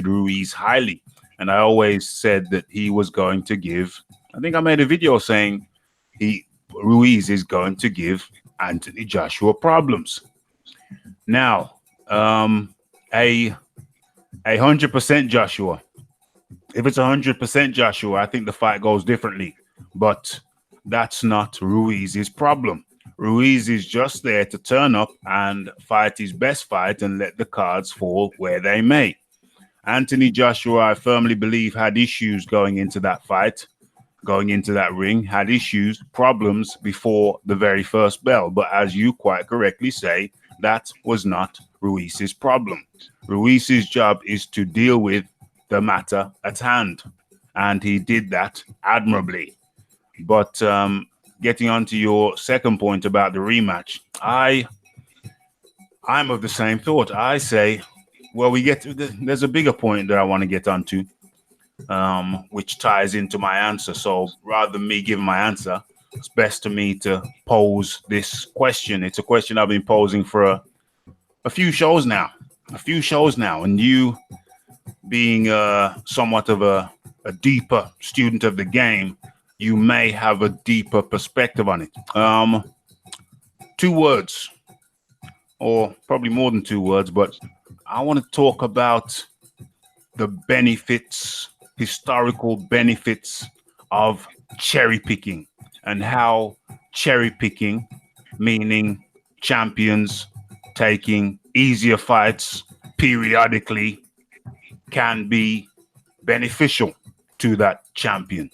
Ruiz highly, and I always said that he was going to give. I think I made a video saying Ruiz is going to give Anthony Joshua problems. Now, 100% Joshua. If it's 100% Joshua, I think the fight goes differently. But that's not Ruiz's problem. Ruiz is just there to turn up and fight his best fight and let the cards fall where they may. Anthony Joshua, I firmly believe, had issues going into that fight, going into that ring, had issues, problems before the very first bell. But as you quite correctly say, that was not Ruiz's problem. Ruiz's job is to deal with the matter at hand, and he did that admirably. But getting on to your second point about the rematch, I'm of the same thought. I say, well, there's a bigger point that I want to get onto, which ties into my answer. So rather than me giving my answer, it's best to me to pose this question. It's a question I've been posing for a few shows now, and you being somewhat of a deeper student of the game, you may have a deeper perspective on it. 2 words, or probably more than 2 words, but I want to talk about the benefits, historical benefits of cherry picking, and how cherry picking, meaning champions taking easier fights periodically, can be beneficial to that champion.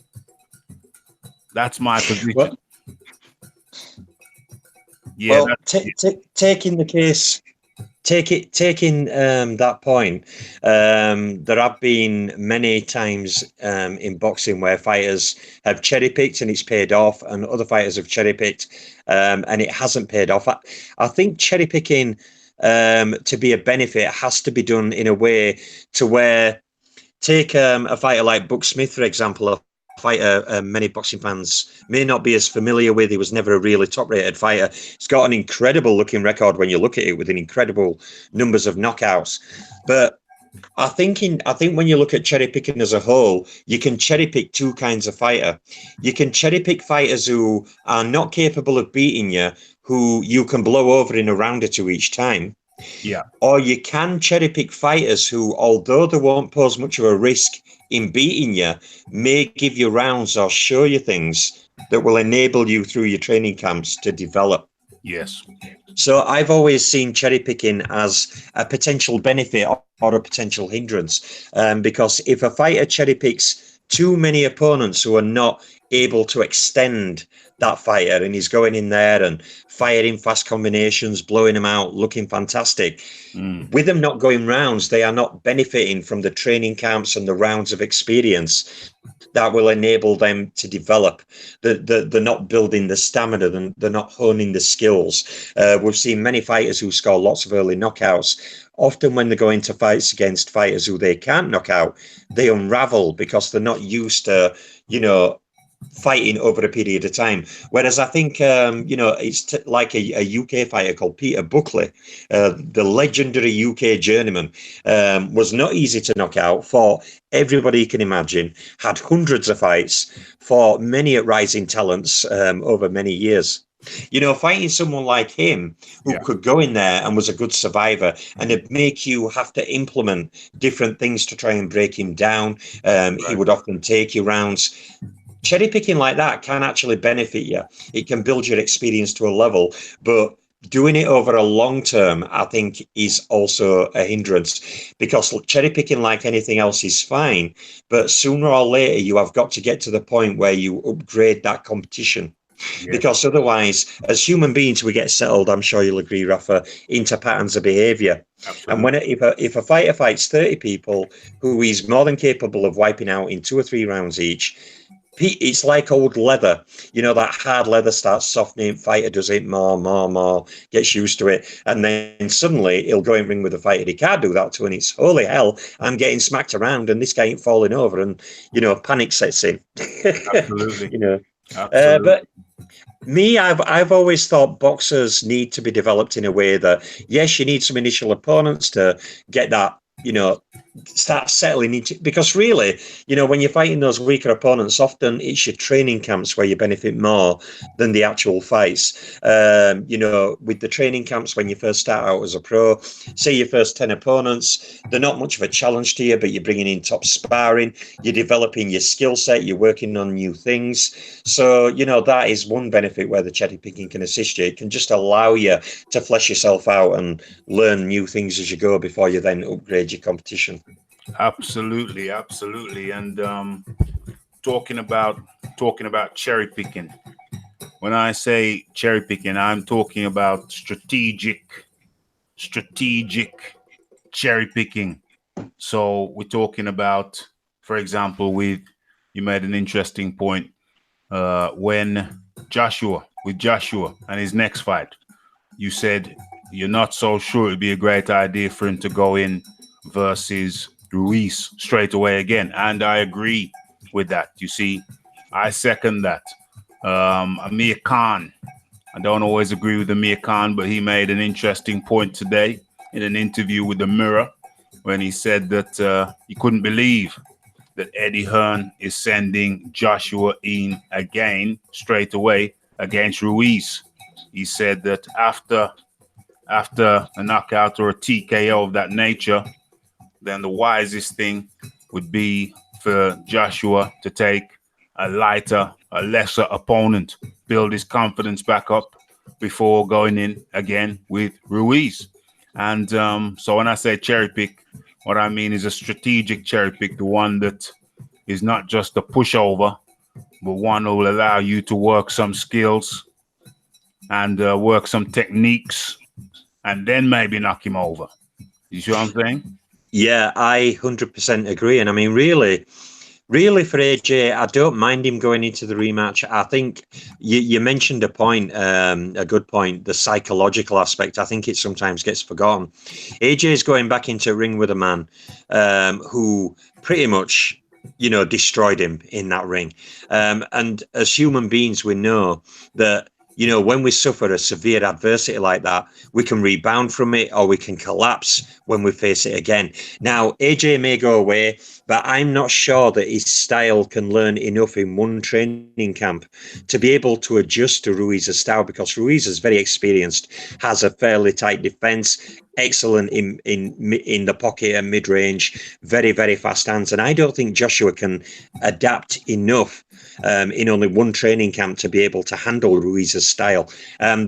That's my position. Well, yeah. Well, taking the case, taking that point, there have been many times in boxing where fighters have cherry picked and it's paid off, and other fighters have cherry picked and it hasn't paid off. I think cherry picking, to be a benefit, has to be done in a way to where, take a fighter like Buck Smith, for example, a fighter many boxing fans may not be as familiar with. He was never a really top-rated fighter. He's got an incredible looking record when you look at it, with an incredible numbers of knockouts. But I think when you look at cherry picking as a whole, you can cherry pick 2 kinds of fighter. You can cherry pick fighters who are not capable of beating you, who you can blow over in a round or 2 each time. Yeah. Or you can cherry pick fighters who, although they won't pose much of a risk in beating you, may give you rounds or show you things that will enable you through your training camps to develop. Yes. So I've always seen cherry picking as a potential benefit or a potential hindrance, because if a fighter cherry picks too many opponents who are not able to extend that fighter, and he's going in there and firing fast combinations, blowing them out, looking fantastic. With them not going rounds, they are not benefiting from the training camps and the rounds of experience that will enable them to develop. They're not building the stamina, they're not honing the skills. We've seen many fighters who score lots of early knockouts. Often when they go into fights against fighters who they can't knock out, they unravel because they're not used to, fighting over a period of time. Whereas I think, it's like a UK fighter called Peter Buckley, the legendary UK journeyman, was not easy to knock out, fought everybody you can imagine, had hundreds of fights, fought many rising talents over many years. Fighting someone like him who could go in there and was a good survivor and it'd make you have to implement different things to try and break him down. He would often take you rounds. Cherry picking like that can actually benefit you. It can build your experience to a level, but doing it over a long term, I think, is also a hindrance, because cherry picking, like anything else, is fine. But sooner or later, you have got to get to the point where you upgrade that competition. Yes. Because otherwise, as human beings, we get settled, I'm sure you'll agree, Rafa, into patterns of behavior. Absolutely. And if a fighter fights 30 people who he's more than capable of wiping out in 2 or 3 rounds each, it's like old leather. That hard leather starts softening, fighter does it more, gets used to it. And then suddenly he'll go in ring with a fighter he can't do that to, and it's, holy hell, I'm getting smacked around and this guy ain't falling over, and, panic sets in. Absolutely. Absolutely. But me, I've always thought boxers need to be developed in a way that, yes, you need some initial opponents to get that, start settling into, because really, when you're fighting those weaker opponents, often it's your training camps where you benefit more than the actual fights. With the training camps, when you first start out as a pro, say your first 10 opponents, they're not much of a challenge to you, but you're bringing in top sparring, you're developing your skill set, you're working on new things. So, that is one benefit where the cherry picking can assist you. It can just allow you to flesh yourself out and learn new things as you go before you then upgrade your competition. Absolutely. And talking about cherry picking, when I say cherry picking, I'm talking about strategic cherry picking. So we're talking about, for example, you made an interesting point when Joshua and his next fight, you said you're not so sure it'd be a great idea for him to go in versus Ruiz straight away again. And I agree with that. You see, I second that. Amir Khan, I don't always agree with Amir Khan, but he made an interesting point today in an interview with the Mirror when he said that he couldn't believe that Eddie Hearn is sending Joshua in again straight away against Ruiz. He said that after a knockout or a TKO of that nature, then the wisest thing would be for Joshua to take a lesser opponent, build his confidence back up before going in again with Ruiz. And so when I say cherry pick, what I mean is a strategic cherry pick, the one that is not just a pushover, but one that will allow you to work some skills and work some techniques and then maybe knock him over. You see what I'm saying? Yeah, I 100% agree. And I mean, really for AJ, I don't mind him going into the rematch. I think you mentioned a good point, the psychological aspect. I think it sometimes gets forgotten. AJ is going back into a ring with a man who pretty much, destroyed him in that ring. And as human beings, we know that, when we suffer a severe adversity like that, we can rebound from it or we can collapse when we face it again. Now, AJ may go away, but I'm not sure that his style can learn enough in one training camp to be able to adjust to Ruiz's style, because Ruiz is very experienced, has a fairly tight defense, excellent in the pocket and mid-range, very, very fast hands. And I don't think Joshua can adapt enough in only one training camp to be able to handle Ruiz's style,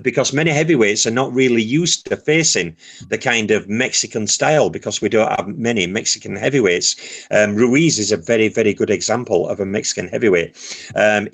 because many heavyweights are not really used to facing the kind of Mexican style, because we don't have many Mexican heavyweights. Ruiz is a very, very good example of a Mexican heavyweight.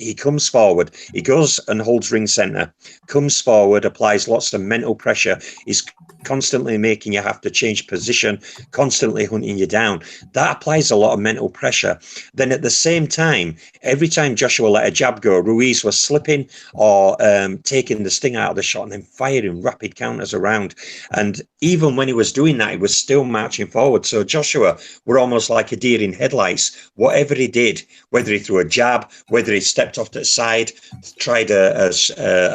He comes forward, he goes and holds ring center, comes forward, applies lots of mental pressure, is constantly making you have to change position, constantly hunting you down. That applies a lot of mental pressure. Then at the same time, every time Joshua let a jab go, Ruiz was slipping or taking the sting out of the shot and then firing rapid counters around. And even when he was doing that, he was still marching forward. So Joshua were almost like a deer in headlights. Whatever he did, whether he threw a jab, whether he stepped off to the side, tried a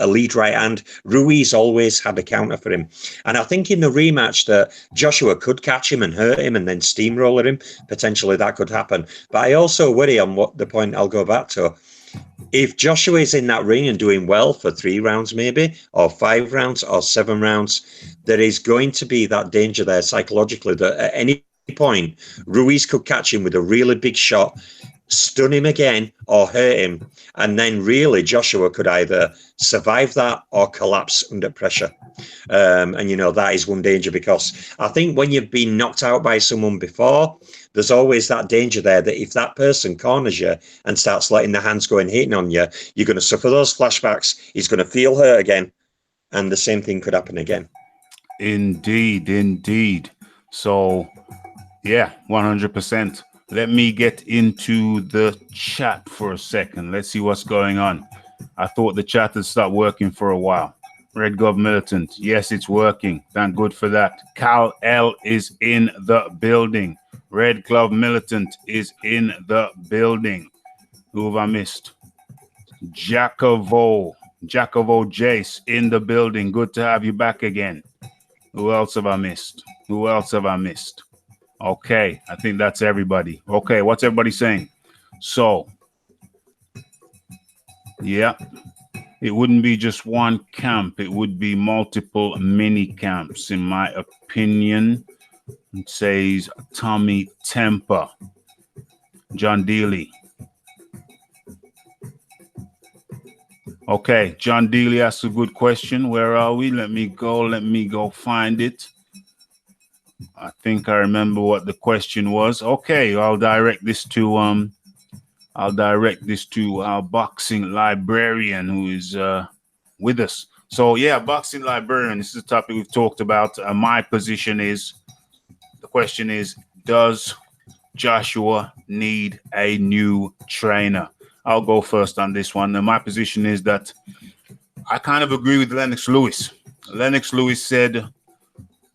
lead right hand, Ruiz always had a counter for him. And I think in the rematch that Joshua could catch him and hurt him and then steamroller him. Potentially that could happen. But I also worry on what the point I'll go back to. If Joshua is in that ring and doing well for 3 rounds maybe, or 5 rounds, or 7 rounds, there is going to be that danger there psychologically that at any point, Ruiz could catch him with a really big shot, stun him again, or hurt him. And then really Joshua could either survive that or collapse under pressure. And, you know, that is one danger, because I think when you've been knocked out by someone before, there's always that danger there that if that person corners you and starts letting the hands go and hitting on you, you're going to suffer those flashbacks. He's going to feel hurt again. And the same thing could happen again. Indeed, indeed. So, yeah, 100%. Let me get into the chat for a second. Let's see what's going on. I thought the chat had stopped working for a while. Red Gov Militant. Yes, it's working. Thank good for that. Cal L is in the building. Red Glove Militant is in the building. Who have I missed? Jacovo Jace in the building. Good to have you back again. Who else have I missed? Who else have I missed? Okay, I think that's everybody. Okay, what's everybody saying? So, yeah, it wouldn't be just one camp. It would be multiple mini camps, in my opinion. It says Tommy Temper. John Dealey. Okay, John Dealey asked a good question. Where are we? Let me go find it. I think I remember what the question was. Okay, I'll direct this to our Boxing Librarian, who is with us. So yeah, Boxing Librarian, this is a topic we've talked about. My position is, the question is, does Joshua need a new trainer? I'll go first on this one. And my position is that I kind of agree with Lennox Lewis. Lennox Lewis said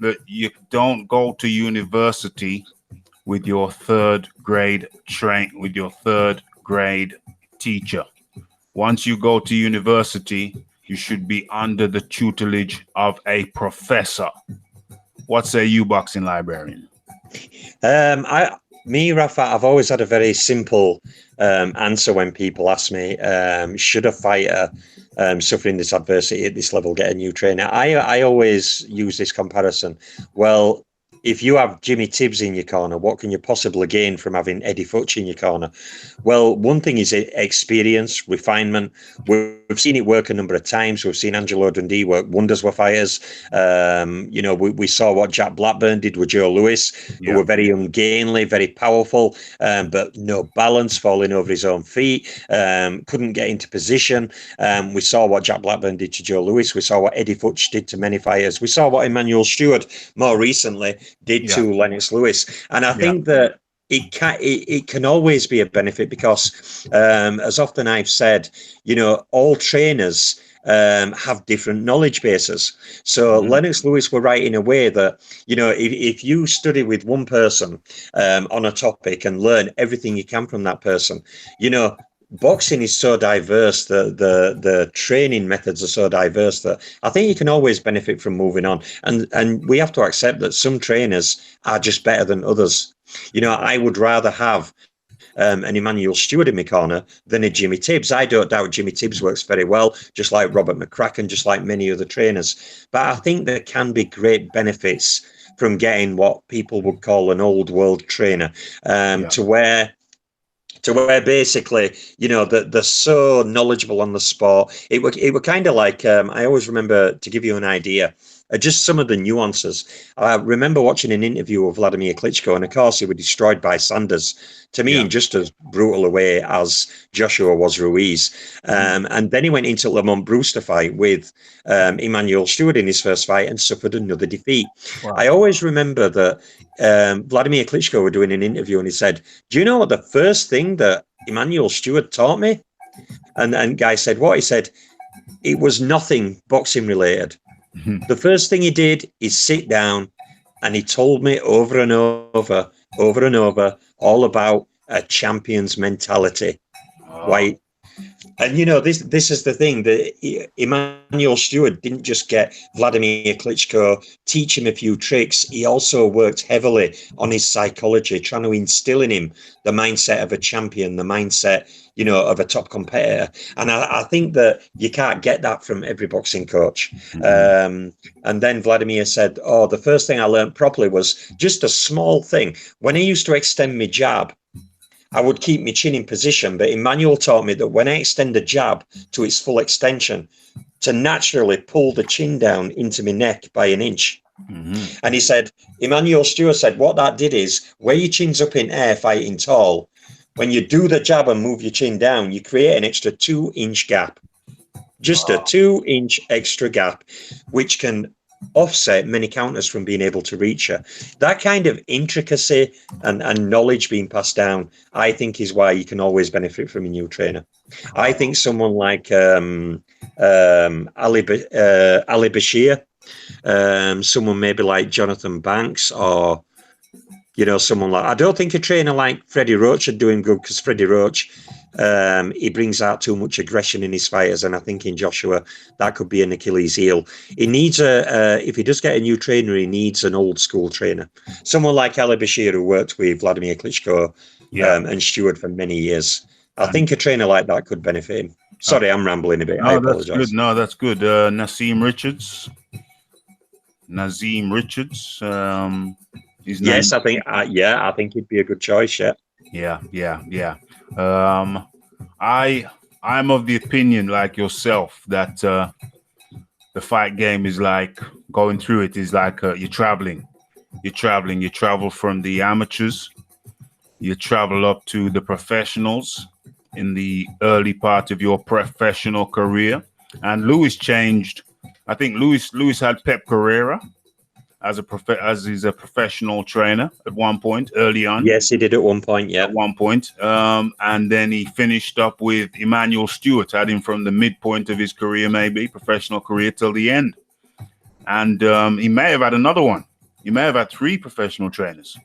that you don't go to university with your third grade teacher. Once you go to university, you should be under the tutelage of a professor. What say you, Boxing Librarian? Rafa, I've always had a very simple answer when people ask me, should a fighter suffering this adversity at this level get a new trainer? I always use this comparison. Well, if you have Jimmy Tibbs in your corner, what can you possibly gain from having Eddie Futch in your corner? Well, one thing is experience, refinement. We've seen it work a number of times. We've seen Angelo Dundee work wonders with fighters. You know, we saw what Jack Blackburn did with Joe Louis, who were very ungainly, very powerful, but no balance, falling over his own feet, couldn't get into position. We saw what Jack Blackburn did to Joe Louis. We saw what Eddie Futch did to many fighters. We saw what Emmanuel Stewart more recently did to Lennox Lewis. And I think that it can always be a benefit because, as often I've said, you know, all trainers have different knowledge bases. So Lennox Lewis were right in a way that, you know, if you study with one person on a topic and learn everything you can from that person, you know, boxing is so diverse, the training methods are so diverse that I think you can always benefit from moving on. And we have to accept that some trainers are just better than others. You know, I would rather have an Emmanuel Stewart in my corner than a Jimmy Tibbs. I don't doubt Jimmy Tibbs works very well, just like Robert McCracken, just like many other trainers. But I think there can be great benefits from getting what people would call an old world trainer, to where basically, you know, they're so knowledgeable on the sport. It were kind of like, I always remember, to give you an idea, are just some of the nuances. I remember watching an interview of Vladimir Klitschko, and of course, he was destroyed by Sanders, to me, in just as brutal a way as Joshua was Ruiz. And then he went into Lamont Brewster fight with Emmanuel Stewart in his first fight and suffered another defeat. Wow. I always remember that Vladimir Klitschko were doing an interview, and he said, "Do you know what the first thing that Emmanuel Stewart taught me?" And guy said, "What?" He said, "It was nothing boxing related. The first thing he did is sit down, and he told me over and over all about a champion's mentality." Why? And you know, this is the thing, that Emmanuel Stewart didn't just get Vladimir Klitschko, teach him a few tricks. He also worked heavily on his psychology, trying to instill in him the mindset of a champion, the mindset, you know, of a top competitor. And I think that you can't get that from every boxing coach. And then Vladimir said, "Oh, the first thing I learned properly was just a small thing. When I used to extend my jab, I would keep my chin in position, but Emmanuel taught me that when I extend the jab to its full extension, to naturally pull the chin down into my neck by an inch." And he said, Emmanuel Stewart said, what that did is, where your chin's up in air fighting tall, when you do the jab and move your chin down, you create an extra 2-inch gap. Just a 2-inch extra gap, which can offset many counters from being able to reach her. That kind of intricacy and knowledge being passed down, I think, is why you can always benefit from a new trainer. I think someone like Ali Bashir, someone maybe like Jonathan Banks, or you know, someone like, I don't think a trainer like Freddie Roach would do him good, because Freddie Roach, he brings out too much aggression in his fighters, and I think in Joshua that could be an Achilles heel. He needs if he does get a new trainer, he needs an old school trainer, someone like Ali Bashir, who worked with Vladimir Klitschko and Stewart for many years. I think a trainer like that could benefit him. Sorry, I'm rambling a bit. I apologize. That's good. No, that's good. Nazim Richards. Yes, I think. I think he'd be a good choice. Yeah. I'm of the opinion, like yourself, that the fight game is like going through it is like you're traveling. You travel from the amateurs, you travel up to the professionals in the early part of your professional career. And Luis changed. I think Luis had Pep Carrera as he's a professional trainer at one point early on. Yes, he did at one point. Yeah, at one point. And then he finished up with Emmanuel Stewart, had him from the midpoint of his career, maybe professional career, till the end. And he may have had another one. He may have had 3 professional trainers.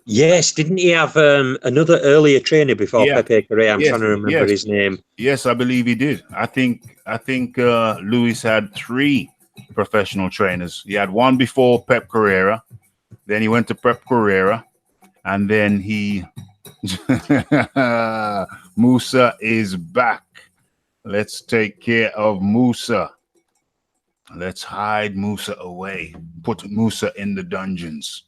Yes, didn't he have another earlier trainer before Pepe Correa? I'm trying to remember his name. Yes, I believe he did. I think Luis had 3 professional trainers. He had one before Pep Carrera, then he went to Pep Carrera, and then he Musa is back. Let's take care of Musa. Let's hide Musa away. Put Musa in the dungeons.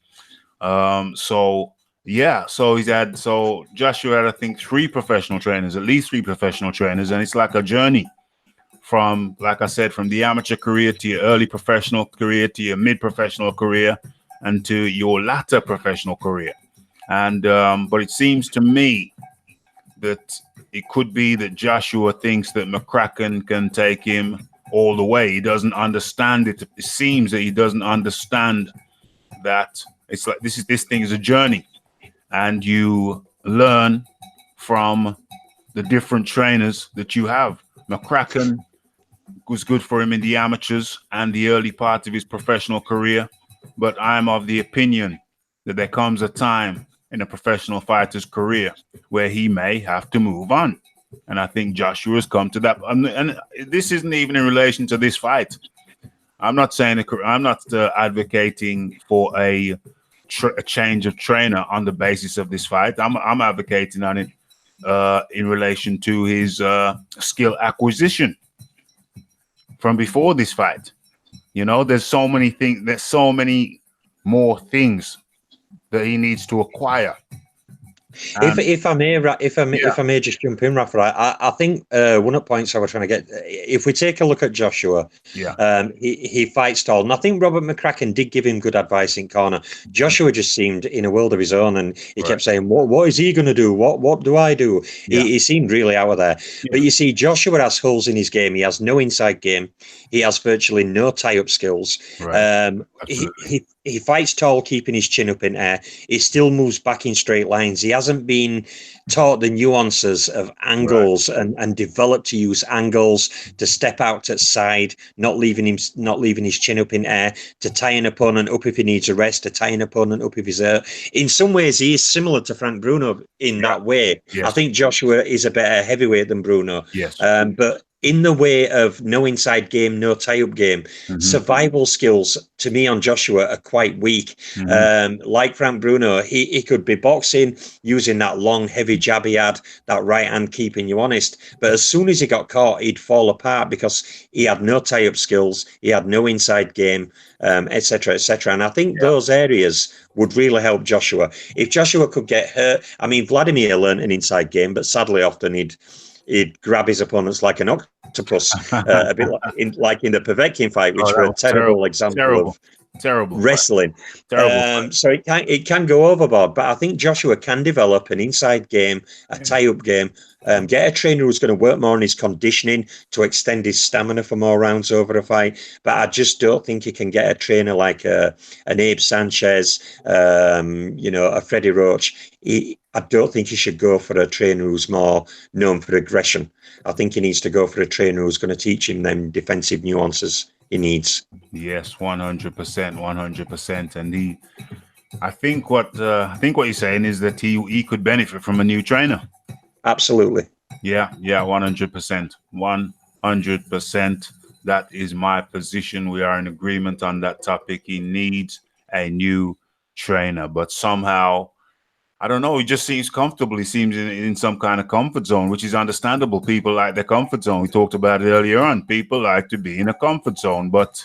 So Joshua had, I think, 3 professional trainers, at least 3 professional trainers, and it's like a journey from, like I said, from the amateur career to your early professional career to your mid-professional career and to your latter professional career. And but it seems to me that it could be that Joshua thinks that McCracken can take him all the way. He doesn't understand it. It seems that he doesn't understand that it's like this thing is a journey, and you learn from the different trainers that you have. McCracken was good for him in the amateurs and the early part of his professional career, but I'm of the opinion that there comes a time in a professional fighter's career where he may have to move on. And I think Joshua has come to that. And this isn't even in relation to this fight. I'm not saying I'm not advocating for a change of trainer on the basis of this fight. I'm advocating on it in relation to his skill acquisition from before this fight. You know, there's so many things. There's so many more things that he needs to acquire If I may just jump in, Rafa, I think one of the points I was trying to get, if we take a look at Joshua, he fights tall, and I think Robert McCracken did give him good advice in corner. Joshua just seemed in a world of his own, and he kept saying, "What is he going to do? What do I do?" He seemed really out of there. But you see, Joshua has holes in his game. He has no inside game. He has virtually no tie-up skills. He fights tall, keeping his chin up in air. He still moves back in straight lines. He hasn't been taught the nuances of angles and developed to use angles, to step out to side, not leaving his chin up in air, to tie an opponent up if he needs a rest, to tie an opponent up if he's hurt. In some ways, he is similar to Frank Bruno in that way. I think Joshua is a better heavyweight than Bruno. But in the way of no inside game, no tie-up game, survival skills, to me, on Joshua are quite weak. Like Frank Bruno, he could be boxing using that long, heavy jab he had, that right hand keeping you honest. But as soon as he got caught, he'd fall apart because he had no tie-up skills, he had no inside game, etc., etc. And I think those areas would really help Joshua. If Joshua could get hurt, I mean, Vladimir learned an inside game, but sadly often he'd grab his opponents like an octopus, a bit like in the Povetkin fight, which were a terrible example of wrestling. So it can go overboard, but I think Joshua can develop an inside game, a tie-up game, get a trainer who's going to work more on his conditioning to extend his stamina for more rounds over a fight. But I just don't think he can get a trainer like an Abe Sanchez, a Freddie Roach. I don't think he should go for a trainer who's more known for aggression. I think he needs to go for a trainer who's going to teach him them defensive nuances he needs. Yes, 100%. And I think what you're saying is that he could benefit from a new trainer. Absolutely. Yeah, 100%. 100%. That is my position. We are in agreement on that topic. He needs a new trainer, but somehow, I don't know, he just seems comfortable. He seems in some kind of comfort zone, which is understandable. People like their comfort zone. We talked about it earlier on. People like to be in a comfort zone, but...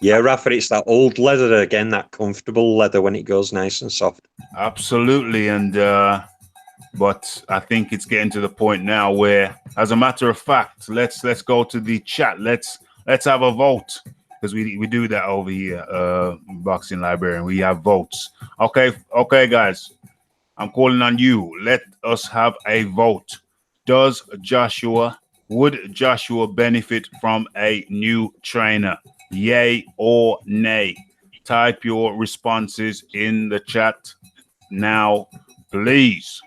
Yeah, Rafa, it's that old leather again, that comfortable leather when it goes nice and soft. Absolutely, and but I think it's getting to the point now where, as a matter of fact, let's go to the chat. Let's have a vote, because we do that over here, Boxing Librarian. We have votes. Okay, guys. I'm calling on you. Let us have a vote. Would Joshua benefit from a new trainer? Yay or nay? Type your responses in the chat now, please.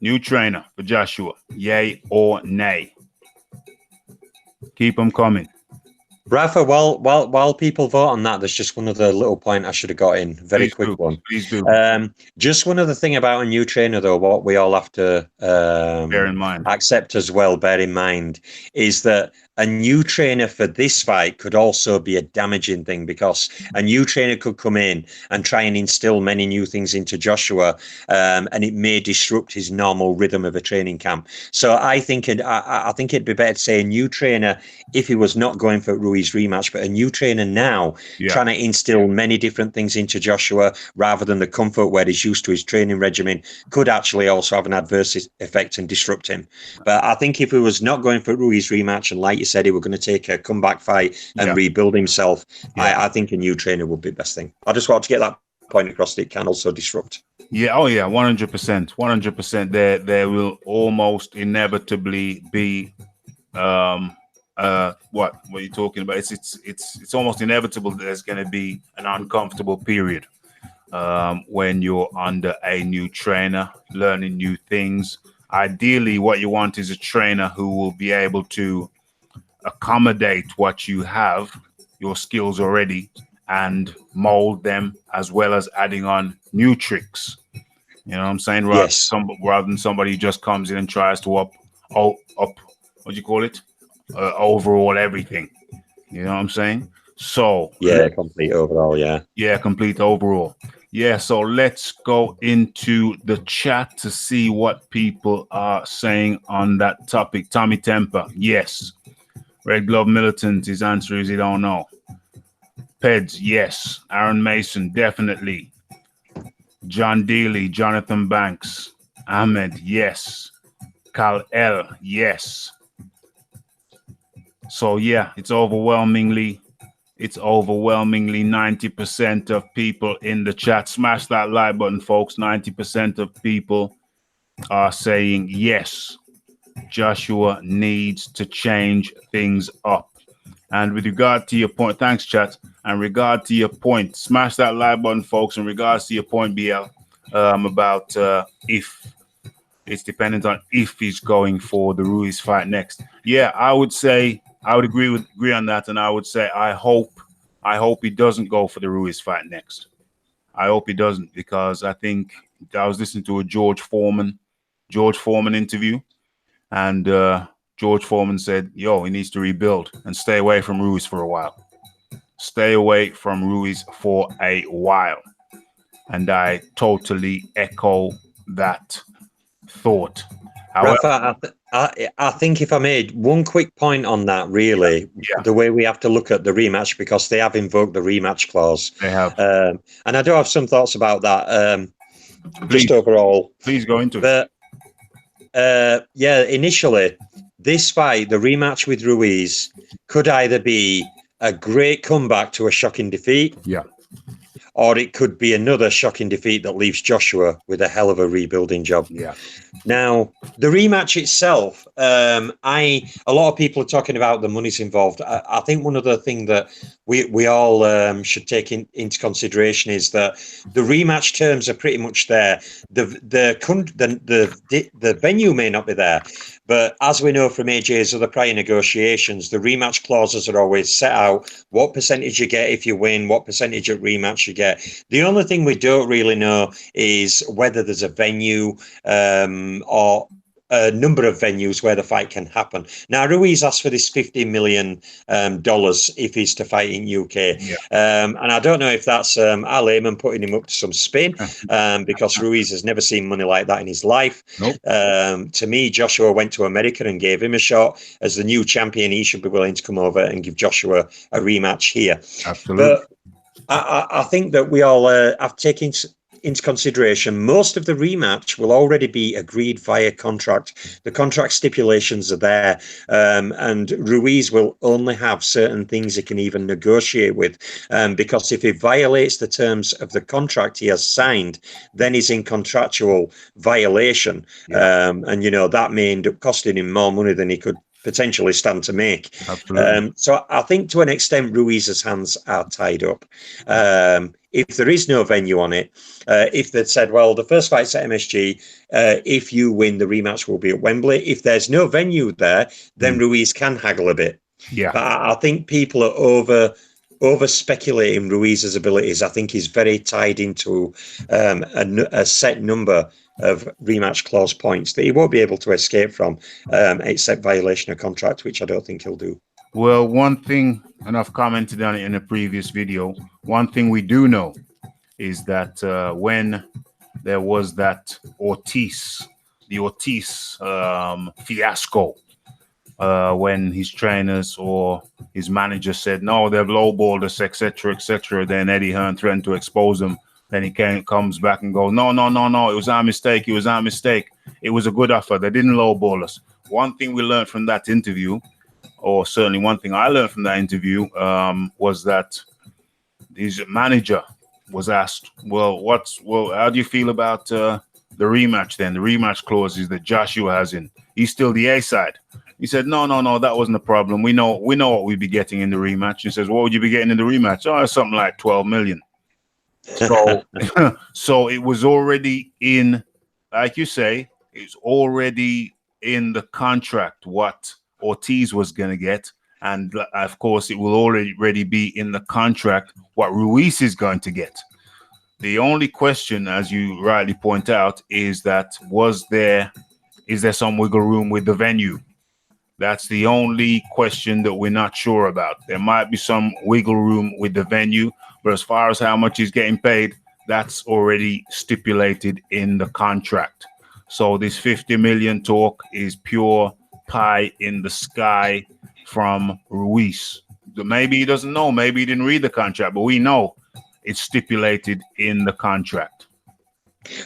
New trainer for Joshua. Yay or nay? Keep them coming. Rafa, while people vote on that, there's just one other little point I should have got in. Please quick one. Please do. Just one other thing about a new trainer, though, what we all have to bear in mind, accept as well, bear in mind, is that a new trainer for this fight could also be a damaging thing, because a new trainer could come in and try and instill many new things into Joshua, and it may disrupt his normal rhythm of a training camp. So I think it'd be better to say a new trainer if he was not going for Ruiz rematch, but a new trainer now trying to instill many different things into Joshua rather than the comfort where he's used to his training regimen could actually also have an adverse effect and disrupt him. But I think if he was not going for Ruiz rematch, and like you said, he were going to take a comeback fight and rebuild himself, I think a new trainer would be the best thing. I just want to get that point across that it can also disrupt. 100%. 100%. There will almost inevitably be what are you talking about? It's almost inevitable that there's going to be an uncomfortable period when you're under a new trainer, learning new things. Ideally, what you want is a trainer who will be able to accommodate what you have, your skills already, and mold them, as well as adding on new tricks. You know what I'm saying? Rather than somebody who just comes in and tries to up what do you call it? Overall everything. You know what I'm saying? So complete overall. Complete overall. So let's go into the chat to see what people are saying on that topic. Tommy Temper, yes. Red Glove Militant, his answer is he don't know. Peds, yes. Aaron Mason, definitely. John Daly, Jonathan Banks, Ahmed, yes. Kal El, yes. So yeah, it's overwhelmingly 90% of people in the chat. Smash that like button, folks. 90% of people are saying yes, Joshua needs to change things up. And with regard to your point, thanks, chat. And regard to your point, smash that like button, folks. In regards to your point, BL, about if it's dependent on if he's going for the Ruiz fight next. Yeah, I would agree on that, and I would say I hope he doesn't go for the Ruiz fight next. I hope he doesn't, because I think I was listening to a George Foreman interview, and George Foreman said, "Yo, he needs to rebuild and stay away from Ruiz for a while. Stay away from Ruiz for a while," and I totally echo that thought. Rafa, I think if I made one quick point on that, really, the way we have to look at the rematch, because they have invoked the rematch clause. They have. And I do have some thoughts about that, just overall. Please go into it. Yeah, initially, this fight, the rematch with Ruiz, could either be a great comeback to a shocking defeat. Yeah. Or it could be another shocking defeat that leaves Joshua with a hell of a rebuilding job. Yeah. Now, the rematch itself, a lot of people are talking about the money's involved. I think one of the things that we all should take into consideration is that the rematch terms are pretty much there. The venue may not be there, but as we know from AJ's other prior negotiations, the rematch clauses are always set out what percentage you get if you win, what percentage at rematch you get. The only thing we don't really know is whether there's a venue or a number of venues where the fight can happen. Now, Ruiz asked for this $50 million if he's to fight in UK. Yeah. And I don't know if that's Al Heyman putting him up to some spin, because Ruiz has never seen money like that in his life. Nope. To me, Joshua went to America and gave him a shot. As the new champion, he should be willing to come over and give Joshua a rematch here. Absolutely. But I think that we all have taken into consideration, most of the rematch will already be agreed via contract. The contract stipulations are there, and Ruiz will only have certain things he can even negotiate with, because if he violates the terms of the contract he has signed, then he's in contractual violation. Yeah. And that may end up costing him more money than he could potentially stand to make. Absolutely. So I think to an extent Ruiz's hands are tied up. If there is no venue on it, if they'd said, well, the first fight's at MSG, if you win, the rematch will be at Wembley. If there's no venue there, then Ruiz can haggle a bit. Yeah. But I think people are over speculating Ruiz's abilities. I think he's very tied into a set number of rematch clause points that he won't be able to escape from, except violation of contract, which I don't think he'll do. Well, one thing, and I've commented on it in a previous video, one thing we do know is that when there was that Ortiz fiasco, when his trainers or his manager said, no, they've lowballed us, etc., then Eddie Hearn threatened to expose him. Then he comes back and goes, no, it was our mistake. It was our mistake. It was a good offer. They didn't lowball us. One thing we learned from that interview, or certainly one thing I learned from that interview, was that his manager was asked, well, how do you feel about the rematch then? The rematch clauses that Joshua has in. He's still the A side. He said, no, that wasn't a problem. We know what we'd be getting in the rematch. He says, what would you be getting in the rematch? Oh, something like 12 million. So, so it was already in, like you say, it's already in the contract what Ortiz was going to get. And of course, it will already be in the contract what Ruiz is going to get. The only question, as you rightly point out, is that is there some wiggle room with the venue? That's the only question that we're not sure about. There might be some wiggle room with the venue, but as far as how much he's getting paid, that's already stipulated in the contract. So this 50 million talk is pure pie in the sky from Ruiz. Maybe he doesn't know, maybe he didn't read the contract, but we know it's stipulated in the contract.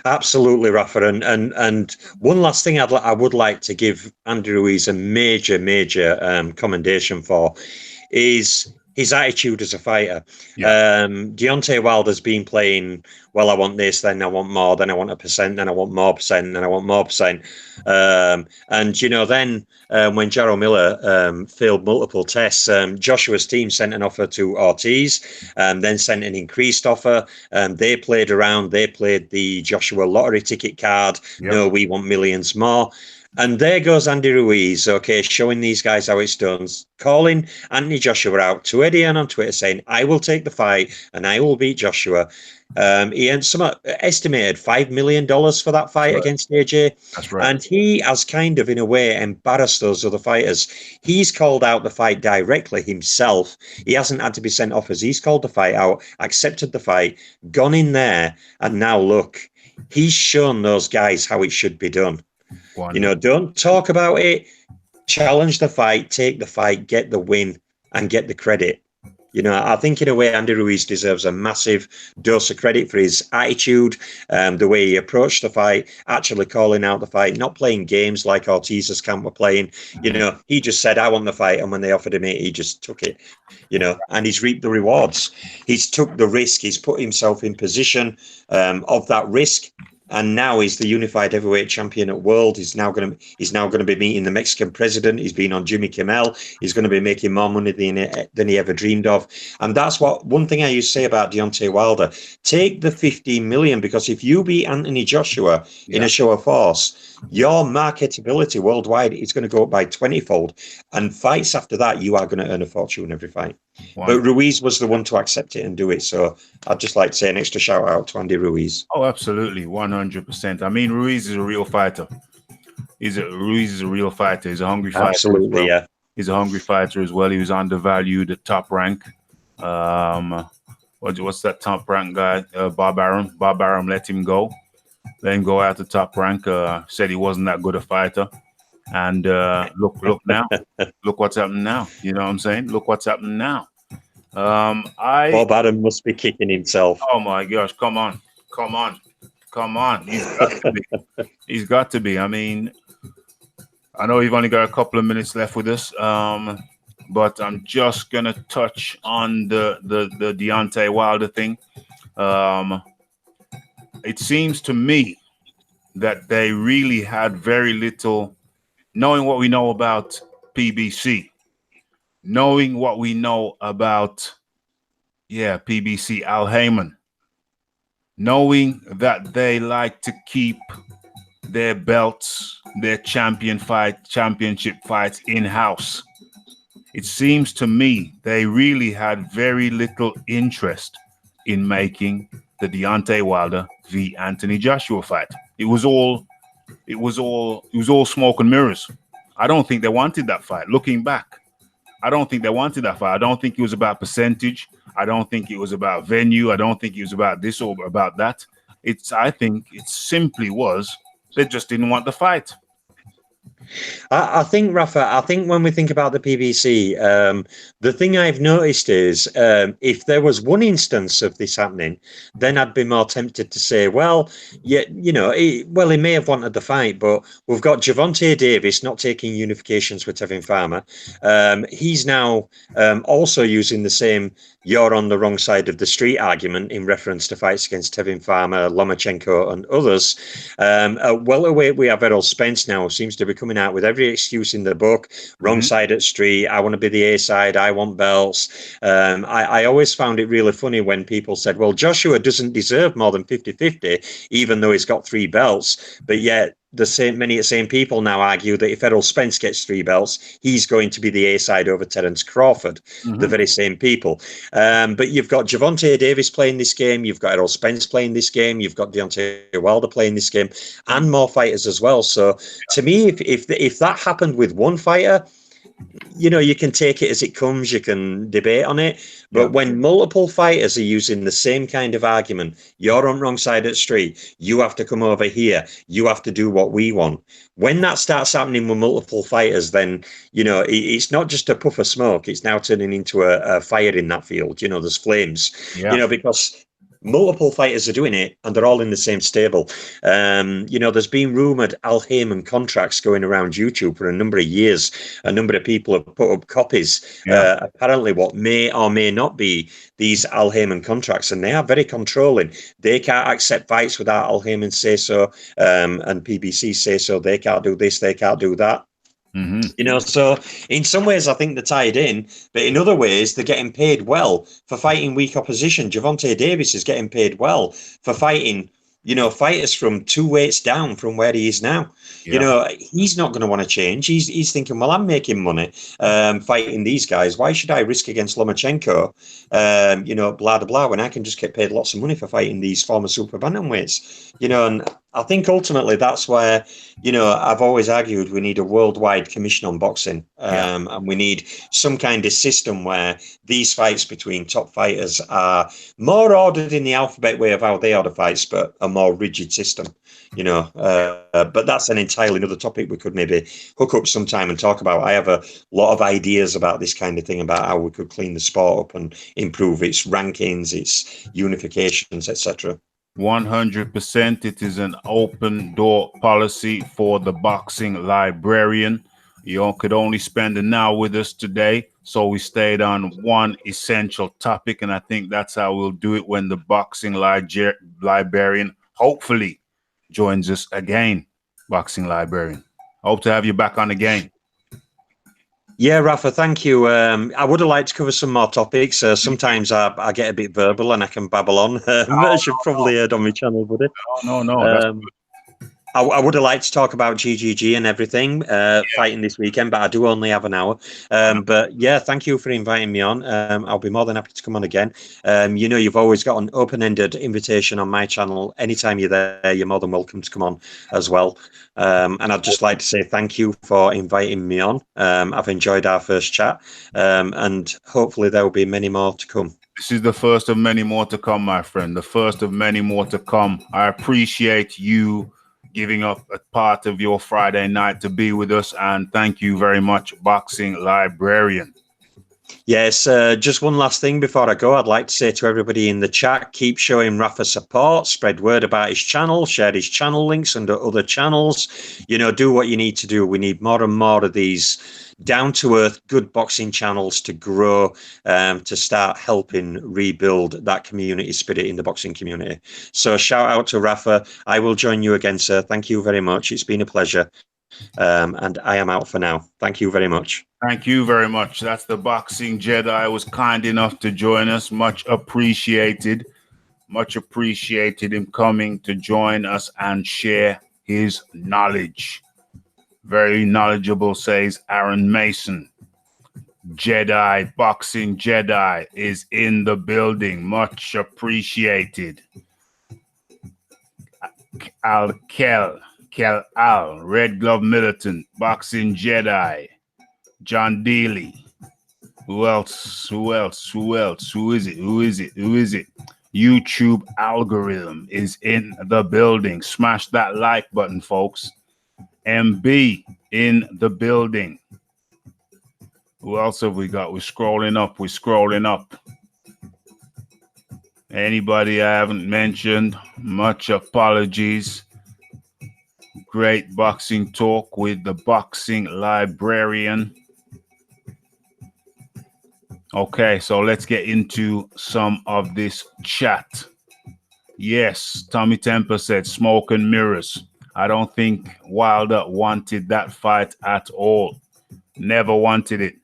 Absolutely, Rafa. And one last thing I would like to give Andy Ruiz a major commendation for is his attitude as a fighter. Yeah. Deontay Wilder's been playing, well, I want this, then I want more, then I want 1%, then I want more percent, then I want more percent. And, you know, then when Jarrell Miller failed multiple tests, Joshua's team sent an offer to Ortiz, then sent an increased offer. They played around. They played the Joshua lottery ticket card. Yep. No, we want millions more. And there goes Andy Ruiz, okay, showing these guys how it's done, calling Anthony Joshua out to Eddie on Twitter saying, I will take the fight and I will beat Joshua. He earned some estimated $5 million for that fight against AJ. That's right. And he has kind of, in a way, embarrassed those other fighters. He's called out the fight directly himself. He hasn't had to be sent offers. He's called the fight out, accepted the fight, gone in there, and now look, he's shown those guys how it should be done. You know, don't talk about it, challenge the fight, take the fight, get the win, and get the credit. You know, I think in a way Andy Ruiz deserves a massive dose of credit for his attitude, the way he approached the fight, actually calling out the fight, not playing games like Ortiz's camp were playing. You know, he just said, I want the fight. And when they offered him it, he just took it, you know, and he's reaped the rewards. He's took the risk. He's put himself in position of that risk. And now he's the unified heavyweight champion at world. He's now going to be meeting the Mexican president. He's been on Jimmy Kimmel. He's going to be making more money than he ever dreamed of. And that's one thing I used to say about Deontay Wilder. Take the 15 million, because if you beat Anthony Joshua in a show of force, your marketability worldwide is going to go up by 20-fold. And fights after that, you are going to earn a fortune every fight. Wow. But Ruiz was the one to accept it and do it. So I'd just like to say an extra shout out to Andy Ruiz. Oh, absolutely. 100%. I mean, Ruiz is a real fighter. Ruiz is a real fighter. He's a hungry fighter. Absolutely, yeah. He's a hungry fighter as well. He was undervalued at top rank. What's that top rank guy? Bob Arum. Bob Arum let him go. Let him go out to top rank. Said he wasn't that good a fighter. And look now. Look what's happening now. You know what I'm saying? Look what's happening now. Bob Arum must be kicking himself. Oh my gosh! Come on! He's got to be. He's got to be. I mean, I know you've only got a couple of minutes left with us, but I'm just gonna touch on the Deontay Wilder thing. It seems to me that they really had very little. Knowing what we know about PBC, knowing what we know about, PBC, Al Heyman, knowing that they like to keep their belts, their championship fights in-house. It seems to me they really had very little interest in making the Deontay Wilder v. Anthony Joshua fight. It was all smoke and mirrors. I don't think they wanted that fight. Looking back, I don't think they wanted that fight. I don't think it was about percentage. I don't think it was about venue. I don't think it was about this or about that. I think it simply was they just didn't want the fight. I think, Rafa, when we think about the PBC, the thing I've noticed is if there was one instance of this happening, then I'd be more tempted to say, well, he may have wanted the fight, but we've got Gervonta Davis not taking unifications with Tevin Farmer. He's now also using the same "you're on the wrong side of the street" argument in reference to fights against Tevin Farmer, Lomachenko, and others. Welterweight, we have Errol Spence now, seems to be coming out with every excuse in the book. Wrong side of the street. I want to be the A side. I want belts. I always found it really funny when people said, well, Joshua doesn't deserve more than 50-50, even though he's got 3 belts. But yet many of the same people now argue that if Errol Spence gets 3 belts, he's going to be the A side over Terence Crawford. The very same people. But you've got Gervonta Davis playing this game. You've got Errol Spence playing this game. You've got Deontay Wilder playing this game, and more fighters as well. So to me, if that happened with one fighter, you can take it as it comes. You can debate on it. But when multiple fighters are using the same kind of argument, you're on the wrong side of the street, you have to come over here, you have to do what we want. When that starts happening with multiple fighters, then, it's not just a puff of smoke. It's now turning into a fire in that field. There's flames, because multiple fighters are doing it, and they're all in the same stable. There's been rumored Al Heyman contracts going around YouTube for a number of years. A number of people have put up copies, apparently what may or may not be these Al Heyman contracts, and they are very controlling. They can't accept fights without Al Heyman say so, and PBC say so. They can't do this, they can't do that. So in some ways I think they're tied in, but in other ways they're getting paid well for fighting weak opposition. Gervonta Davis is getting paid well for fighting, fighters from 2 weights down from where he is now. He's not going to want to change. He's thinking, well, I'm making money fighting these guys. Why should I risk against Lomachenko? Blah, blah, blah, when I can just get paid lots of money for fighting these former super bantamweights. And I think ultimately that's where, I've always argued we need a worldwide commission on boxing. And we need some kind of system where these fights between top fighters are more ordered in the alphabet way of how they order fights, but a more rigid system, but that's an entirely another topic we could maybe hook up sometime and talk about. I have a lot of ideas about this kind of thing, about how we could clean the sport up and improve its rankings, its unifications, etc. 100%. It is an open door policy for the Boxing Librarian. You could only spend an hour with us today, so we stayed on one essential topic, and I think that's how we'll do it when the Boxing Librarian hopefully joins us again. Boxing Librarian, hope to have you back on again. Yeah, Rafa, thank you. I would have liked to cover some more topics. Sometimes I get a bit verbal and I can babble on. As you've probably heard on my channel, buddy. No. That's good. I would have liked to talk about GGG and everything, fighting this weekend, but I do only have an hour. But yeah, thank you for inviting me on. I'll be more than happy to come on again. You've always got an open-ended invitation on my channel. Anytime you're there, you're more than welcome to come on as well. And I'd just like to say thank you for inviting me on. I've enjoyed our first chat, and hopefully there will be many more to come. This is the first of many more to come, my friend. The first of many more to come. I appreciate you giving up a part of your Friday night to be with us, and thank you very much, Boxing Librarian. Yes, just one last thing before I go. I'd like to say to everybody in the chat, keep showing Rafa support, spread word about his channel, share his channel links under other channels. Do what you need to do. We need more and more of these down-to-earth, good boxing channels to grow, to start helping rebuild that community spirit in the boxing community. So shout out to Rafa. I will join you again, sir. Thank you very much. It's been a pleasure. And I am out for now. Thank you very much. Thank you very much. That's the Boxing Jedi. Was kind enough to join us. Much appreciated. Much appreciated him coming to join us and share his knowledge. Very knowledgeable, says Aaron Mason. Jedi, Boxing Jedi is in the building. Much appreciated. Kel Al, Red Glove Militant, Boxing Jedi, John Dealey. Who else? Who is it? YouTube algorithm is in the building. Smash that like button, folks. MB in the building. Who else have we got? We're scrolling up. Anybody I haven't mentioned, much apologies. Great boxing talk with the Boxing Librarian. Okay, so let's get into some of this chat. Yes, Tommy Temper said smoke and mirrors. I don't think Wilder wanted that fight at all. Never wanted it.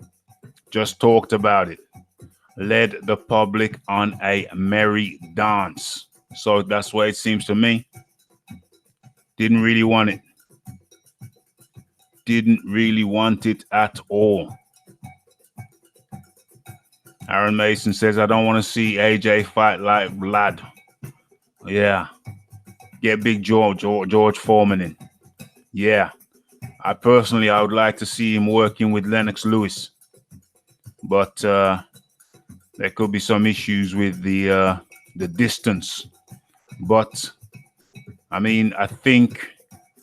Just talked about it. Led the public on a merry dance. So that's what it seems to me. Didn't really want it. Didn't really want it at all. Aaron Mason says, I don't want to see AJ fight like Vlad. Yeah. Get Big George Foreman in. Yeah. I would like to see him working with Lennox Lewis. But there could be some issues with the distance. But I mean, I think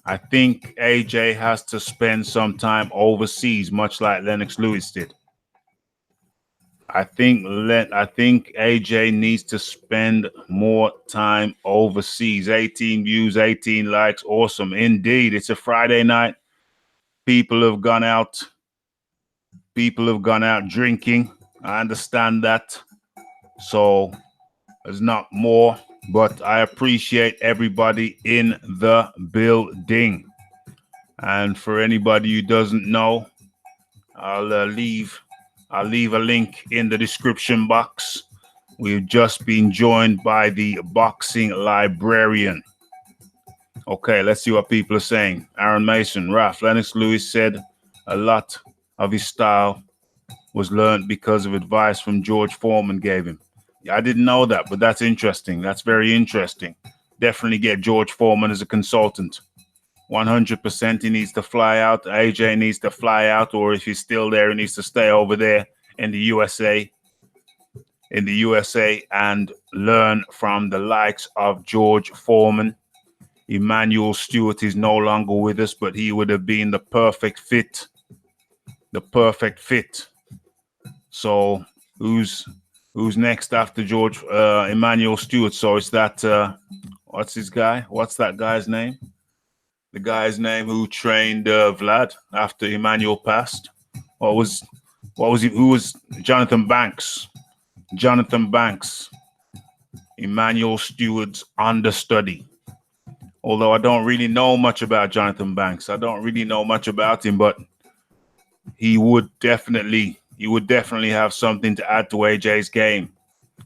AJ has to spend some time overseas, much like Lennox Lewis did. I think AJ needs to spend more time overseas. 18 views, 18 likes. Awesome. Indeed. It's a Friday night. People have gone out. People have gone out drinking. I understand that. So there's not more, but I appreciate everybody in the building. And for anybody who doesn't know, I'll leave a link in the description box. We've just been joined by the Boxing Librarian. Okay, let's see what people are saying. Aaron Mason, Raph, Lennox Lewis said a lot of his style was learned because of advice from George Foreman gave him. Yeah, I didn't know that, but that's interesting. That's very interesting. Definitely get George Foreman as a consultant. 100% he needs to fly out. AJ needs to fly out, or if he's still there, he needs to stay over there in the USA. And learn from the likes of George Foreman. Emmanuel Stewart is no longer with us, but he would have been the perfect fit. The perfect fit. So who's next after George Emmanuel Stewart? So it's that what's that guy's name? The guy's name who trained Vlad after Emmanuel passed. What was he? Who was Jonathan Banks? Jonathan Banks, Emmanuel Stewart's understudy. Although I don't really know much about Jonathan Banks. I don't really know much about him, but he would definitely have something to add to AJ's game.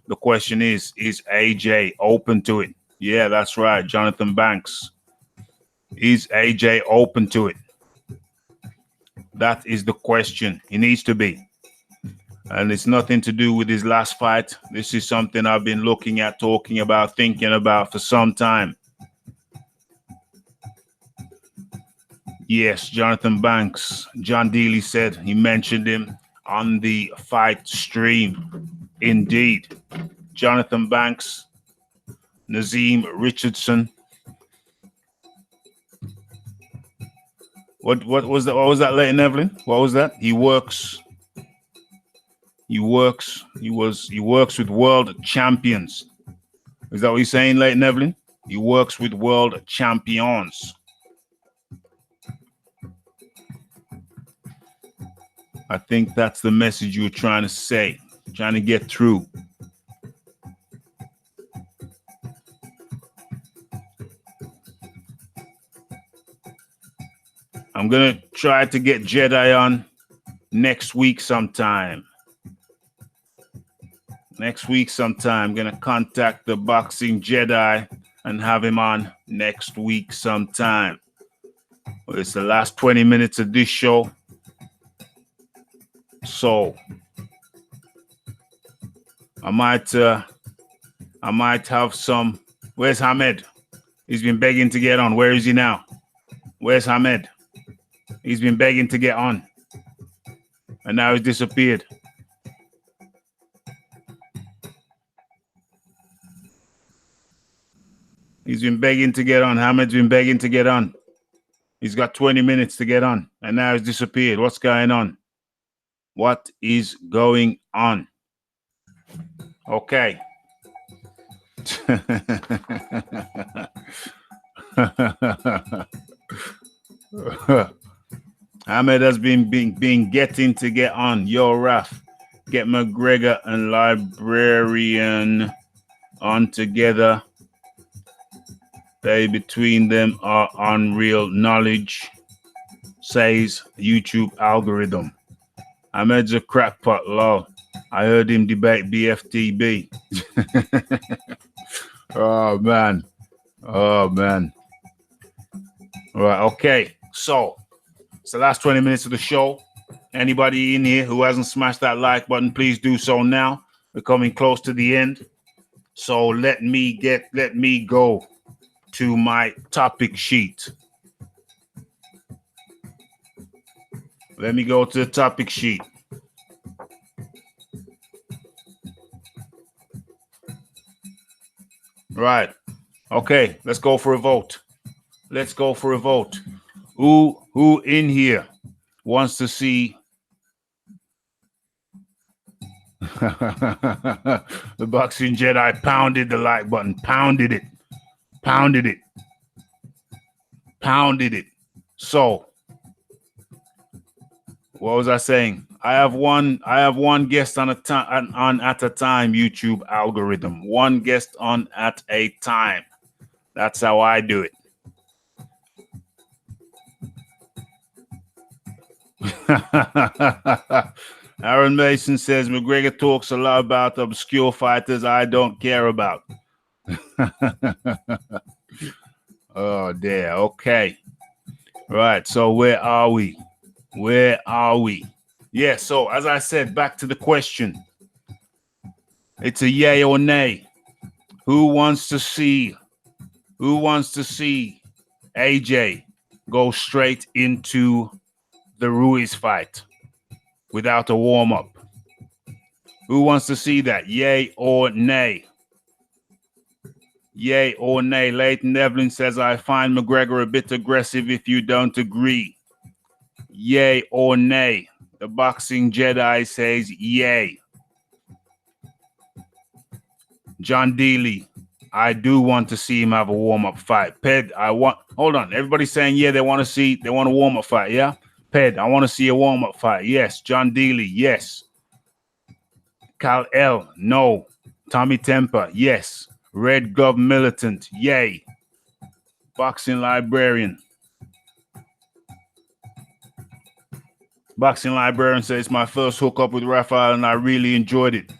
The question is AJ open to it? Yeah, that's right, Jonathan Banks. Is AJ open to it? That is the question. He needs to be. And it's nothing to do with his last fight. This is something I've been looking at, talking about, thinking about for some time. Yes, Jonathan Banks. John Dealey said he mentioned him on the fight stream. Indeed. Jonathan Banks, Nazim Richardson. What was that? What was that, Leighton Evelyn? What was that? He works with world champions. Is that what you're saying, Leighton Evelyn? He works with world champions. I think that's the message you were trying to say, trying to get through. I'm going to try to get Jedi on next week sometime. I'm going to contact the Boxing Jedi and have him on next week sometime. Well, it's the last 20 minutes of this show. So I might have some. Where's Hamed? He's been begging to get on. Where is he now? Where's Hamed? He's been begging to get on. And now he's disappeared. He's been begging to get on. Hamed's been begging to get on. He's got 20 minutes to get on. And now he's disappeared. What's going on? What is going on? Okay. Ahmed has been getting to get on. Yo, Raph, get McGregor and Librarian on together. They between them are unreal knowledge, says YouTube algorithm. Ahmed's a crackpot, lol. I heard him debate BFTV. Oh, man. All right, okay. So, it's the last 20 minutes of the show. Anybody in here who hasn't smashed that like button, please do so now. We're coming close to the end. So, let me go to my topic sheet. Let me go to the topic sheet. Right. Okay, let's go for a vote. Who in here wants to see The Boxing Jedi pounded the like button, pounded it, pounded it, pounded it. So, what was I saying? I have one guest on at a time. YouTube algorithm. One guest on at a time. That's how I do it. Aaron Mason says McGregor talks a lot about obscure fighters I don't care about. Oh dear. Okay. Right. So where are we? Where are we? Yeah. So as I said, back to the question. It's a yay or nay. Who wants to see AJ go straight into the Ruiz fight without a warm-up? Who wants to see that? Yay or nay? Yay or nay? Leighton Evelyn says, I find McGregor a bit aggressive if you don't agree. Yay or nay? The Boxing Jedi says yay. John Dealey, I do want to see him have a warm-up fight. Ped, hold on. Everybody's saying, yeah, they want a warm-up fight, yeah? Ped, I want to see a warm-up fight. Yes. John Dealey, yes. Cal L, no. Tommy Temper, yes. Red Glove Militant, yay. Boxing Librarian. Boxing Librarian says, my first hookup with Raphie and I really enjoyed it.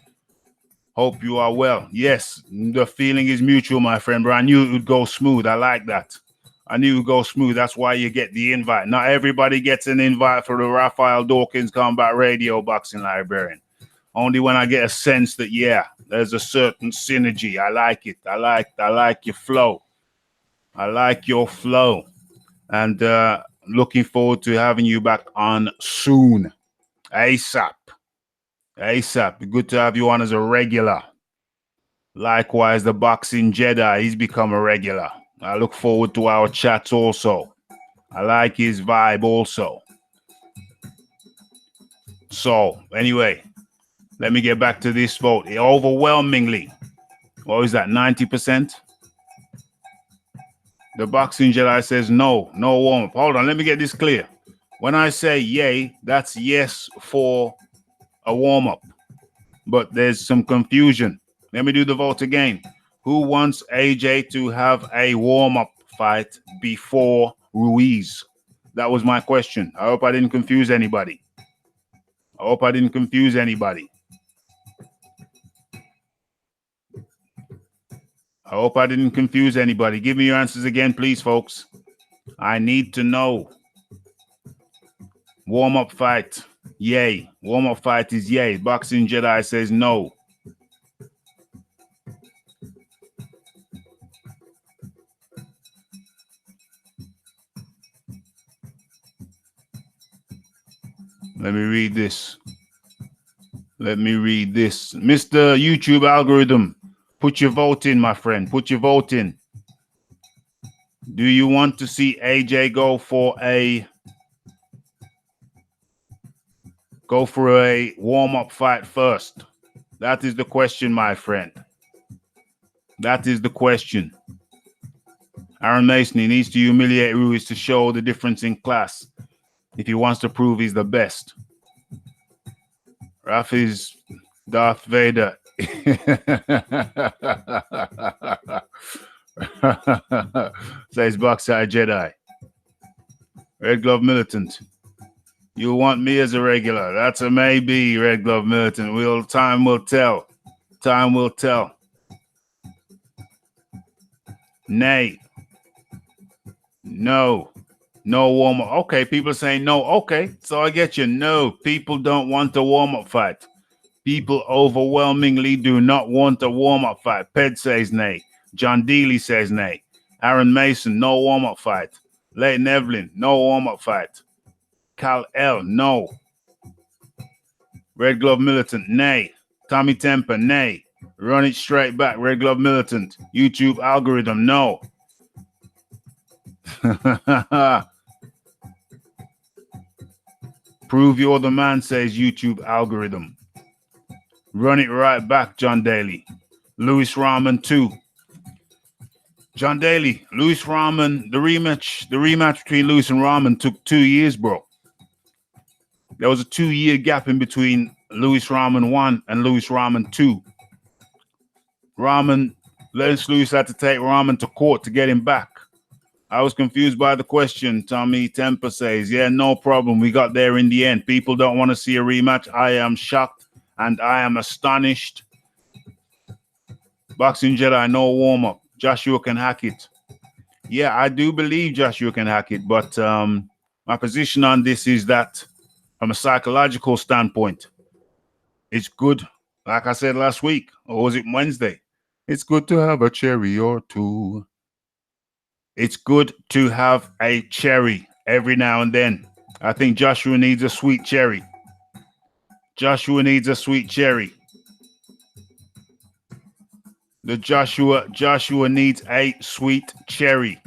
Hope you are well. Yes, the feeling is mutual, my friend, but I knew it would go smooth. I like that. I knew it would go smooth. That's why you get the invite. Not everybody gets an invite for the Raphael Dawkins Combat Radio Boxing Librarian. Only when I get a sense that, yeah, there's a certain synergy. I like it. I like your flow. I like your flow. And looking forward to having you back on soon. ASAP. ASAP. Good to have you on as a regular. Likewise, the Boxing Jedi, he's become a regular. I look forward to our chats also. I like his vibe also. So, anyway, let me get back to this vote. Overwhelmingly, what was that, 90%? The Boxing Jedi says no warm-up. Hold on, let me get this clear. When I say yay, that's yes for a warm-up. But there's some confusion. Let me do the vote again. Who wants AJ to have a warm-up fight before Ruiz? That was my question. I hope I didn't confuse anybody. I hope I didn't confuse anybody. I hope I didn't confuse anybody. Give me your answers again, please, folks. I need to know. Warm-up fight, yay. Warm-up fight is yay. Boxing Jedi says no. Let me read this. Mr. YouTube algorithm, put your vote in, my friend. Put your vote in. Do you want to see AJ go for a warm-up fight first? That is the question, my friend. That is the question. Aaron Mason, he needs to humiliate Ruiz to show the difference in class if he wants to prove he's the best. Raphie's Darth Vader. Says Boxer Jedi. Red Glove Militant. You want me as a regular? That's a maybe, Red Glove Militant. Time will tell. Time will tell. Nay. No. No warm-up. Okay, people are saying no. Okay, so I get you. No, people don't want a warm-up fight. People overwhelmingly do not want a warm-up fight. Ped says nay. John Dealey says nay. Aaron Mason, no warm-up fight. Leighton Evelyn, no warm-up fight. Cal L, no. Red Glove Militant, nay. Tommy Temper, nay. Run it straight back. Red Glove Militant. YouTube algorithm, no. Prove you're the man, says YouTube algorithm. Run it right back, John Daly. Louis Rahman 2. John Daly, Louis Rahman, the rematch between Louis and Rahman took 2 years, bro. There was a 2-year gap in between Louis Rahman 1 and Louis Rahman 2. Lennox Lewis had to take Rahman to court to get him back. I was confused by the question. Tommy Temper says, yeah, no problem. We got there in the end. People don't want to see a rematch. I am shocked and I am astonished. Boxing Jedi, no warm-up. Joshua can hack it. Yeah, I do believe Joshua can hack it, but my position on this is that from a psychological standpoint, it's good. Like I said last week, or was it Wednesday? It's good to have a cherry or two. It's good to have a cherry every now and then. I think Joshua needs a sweet cherry. Joshua needs a sweet cherry. Joshua needs a sweet cherry.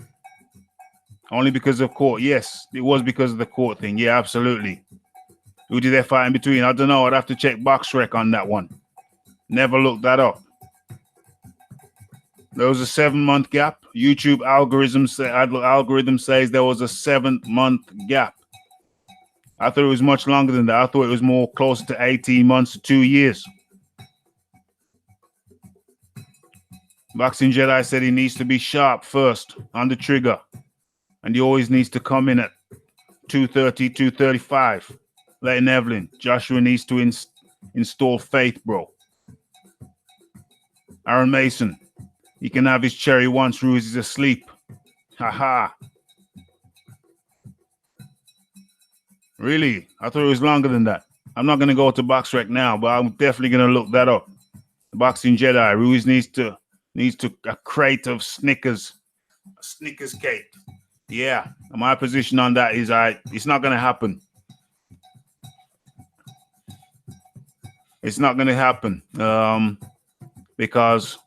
Only because of court. Yes, it was because of the court thing. Yeah, absolutely. Who did they fight in between? I don't know. I'd have to check BoxRec on that one. Never looked that up. There was a 7-month gap. YouTube algorithm says there was a 7-month gap. I thought it was much longer than that. I thought it was more closer to 18 months to 2 years. Boxing Jedi said he needs to be sharp first on the trigger. And he always needs to come in at 230, 235. Leighton Evelyn, Joshua needs to install faith, bro. Aaron Mason, he can have his cherry once Ruiz is asleep. Haha. Really? I thought it was longer than that. I'm not going to go to BoxRec now, but I'm definitely going to look that up. The Boxing Jedi, Ruiz needs to a crate of Snickers. A Snickers cake. Yeah. My position on that is it's not going to happen. It's not going to happen because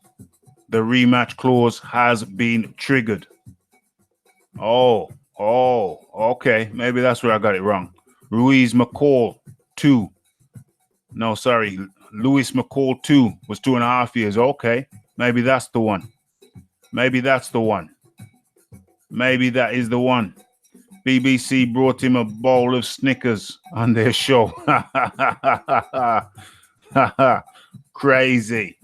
the rematch clause has been triggered. Oh, okay. Maybe that's where I got it wrong. Ruiz McCall 2. No, sorry. Louis McCall 2 was 2.5 years. Okay. Maybe that's the one. Maybe that's the one. Maybe that is the one. BBC brought him a bowl of Snickers on their show. Crazy.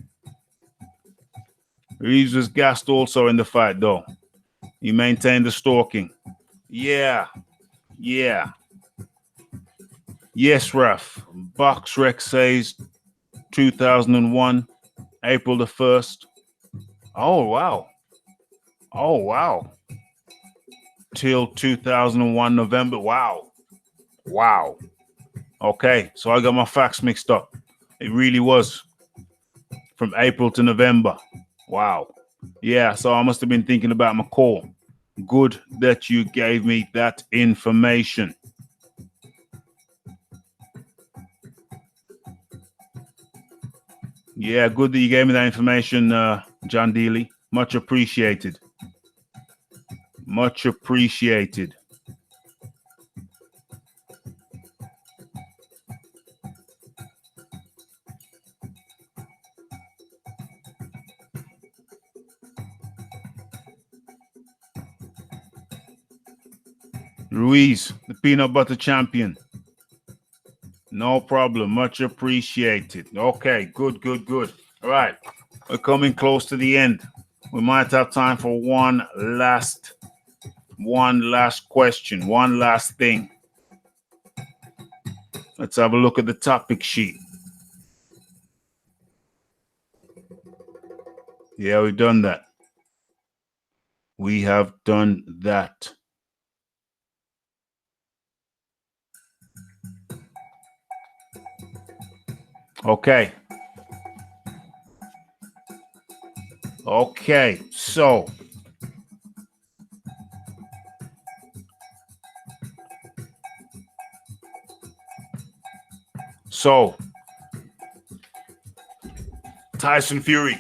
Reeves was gassed also in the fight, though. He maintained the stalking. Yeah. Yes, Raph. BoxRec says 2001, April the 1st. Oh, wow. Till 2001, November. Wow. Okay, so I got my facts mixed up. It really was from April to November. Wow. Yeah, so I must have been thinking about McCall. Good that you gave me that information. Yeah, good that you gave me that information, John Dealey. Much appreciated. Much appreciated. Ruiz, the peanut butter champion. No problem. Much appreciated. Okay, good. All right. We're coming close to the end. We might have time for one last question, one last thing. Let's have a look at the topic sheet. Yeah, we've done that. We have done that. Okay, so Tyson Fury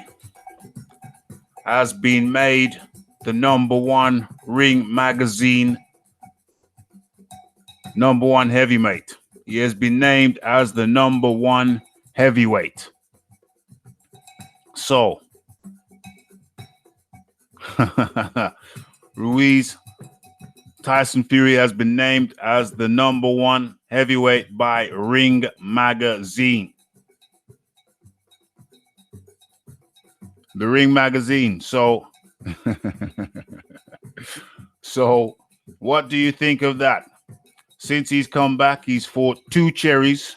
has been made the #1 Ring Magazine #1 heavyweight. He has been named as the #1 heavyweight. So, Ruiz, Tyson Fury has been named as the #1 heavyweight by Ring Magazine. The Ring Magazine. So, so what do you think of that? Since he's come back, he's fought 2 cherries,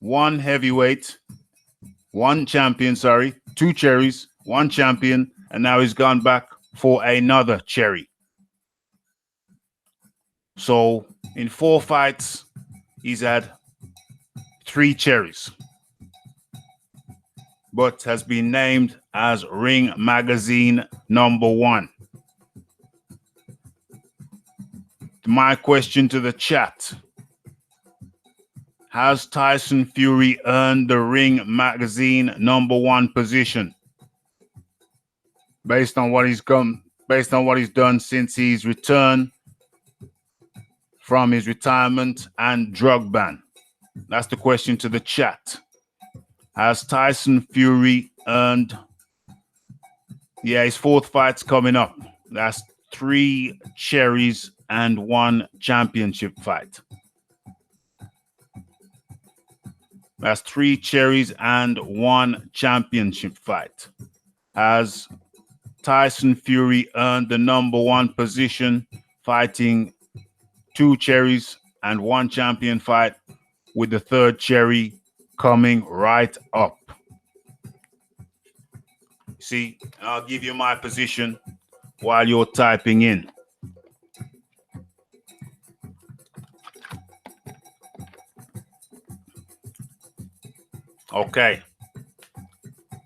1 heavyweight, 1 champion, 2 cherries, 1 champion, and now he's gone back for another cherry. So in 4 fights, he's had 3 cherries, but has been named as Ring Magazine #1. My question to the chat: has Tyson Fury earned the Ring Magazine #1 position based on what he's done since he's returned from his retirement and drug ban? That's the question to the chat. Has Tyson Fury earned? Yeah, his 4th fight's coming up. That's 3 cherries and 1 championship fight. That's 3 cherries and 1 championship fight. Has Tyson Fury earned the #1 position, fighting 2 cherries and 1 champion fight, with the 3rd cherry coming right up? See, I'll give you my position while you're typing in. Okay.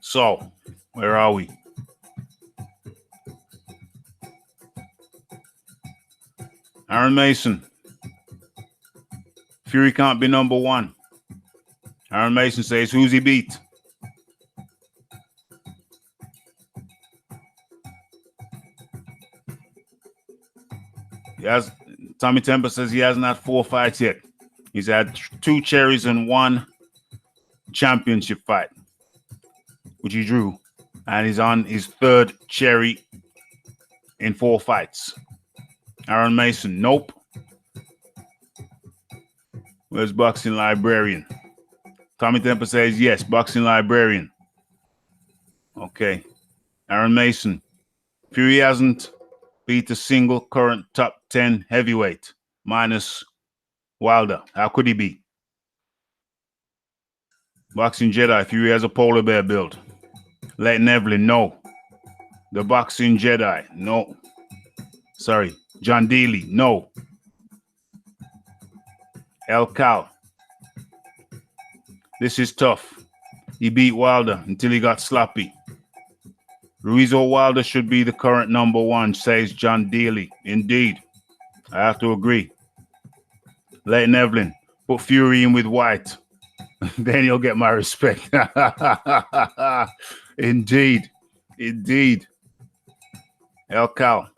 So, where are we? Aaron Mason. Fury can't be #1. Aaron Mason says, who's he beat? Tommy Temper says he hasn't had 4 fights yet. He's had 2 cherries and 1 championship fight, which he drew, and he's on his 3rd cherry in 4 fights. Aaron Mason, nope. Where's Boxing Librarian? Tommy Temper says yes, Boxing Librarian. Okay. Aaron Mason, Fury hasn't beat a single current top 10 heavyweight minus Wilder. How could he be? Boxing Jedi, Fury has a polar bear build. Leighton Evelyn, no. The Boxing Jedi, no. Sorry. John Daly, no. El Cal, this is tough. He beat Wilder until he got sloppy. Ruiz or Wilder should be the current #1, says John Daly. Indeed. I have to agree. Leighton Evelyn, put Fury in with White. Then you'll get my respect. Indeed. Indeed. El Cal,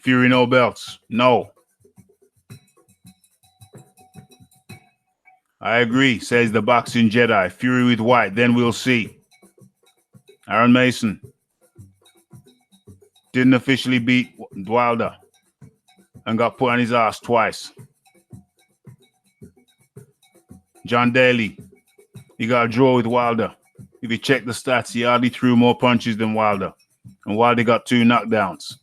Fury no belts. No. I agree, says the Boxing Jedi. Fury with White, then we'll see. Aaron Mason didn't officially beat Wilder and got put on his ass twice. John Daly, he got a draw with Wilder. If you check the stats, he hardly threw more punches than Wilder. And Wilder got 2 knockdowns.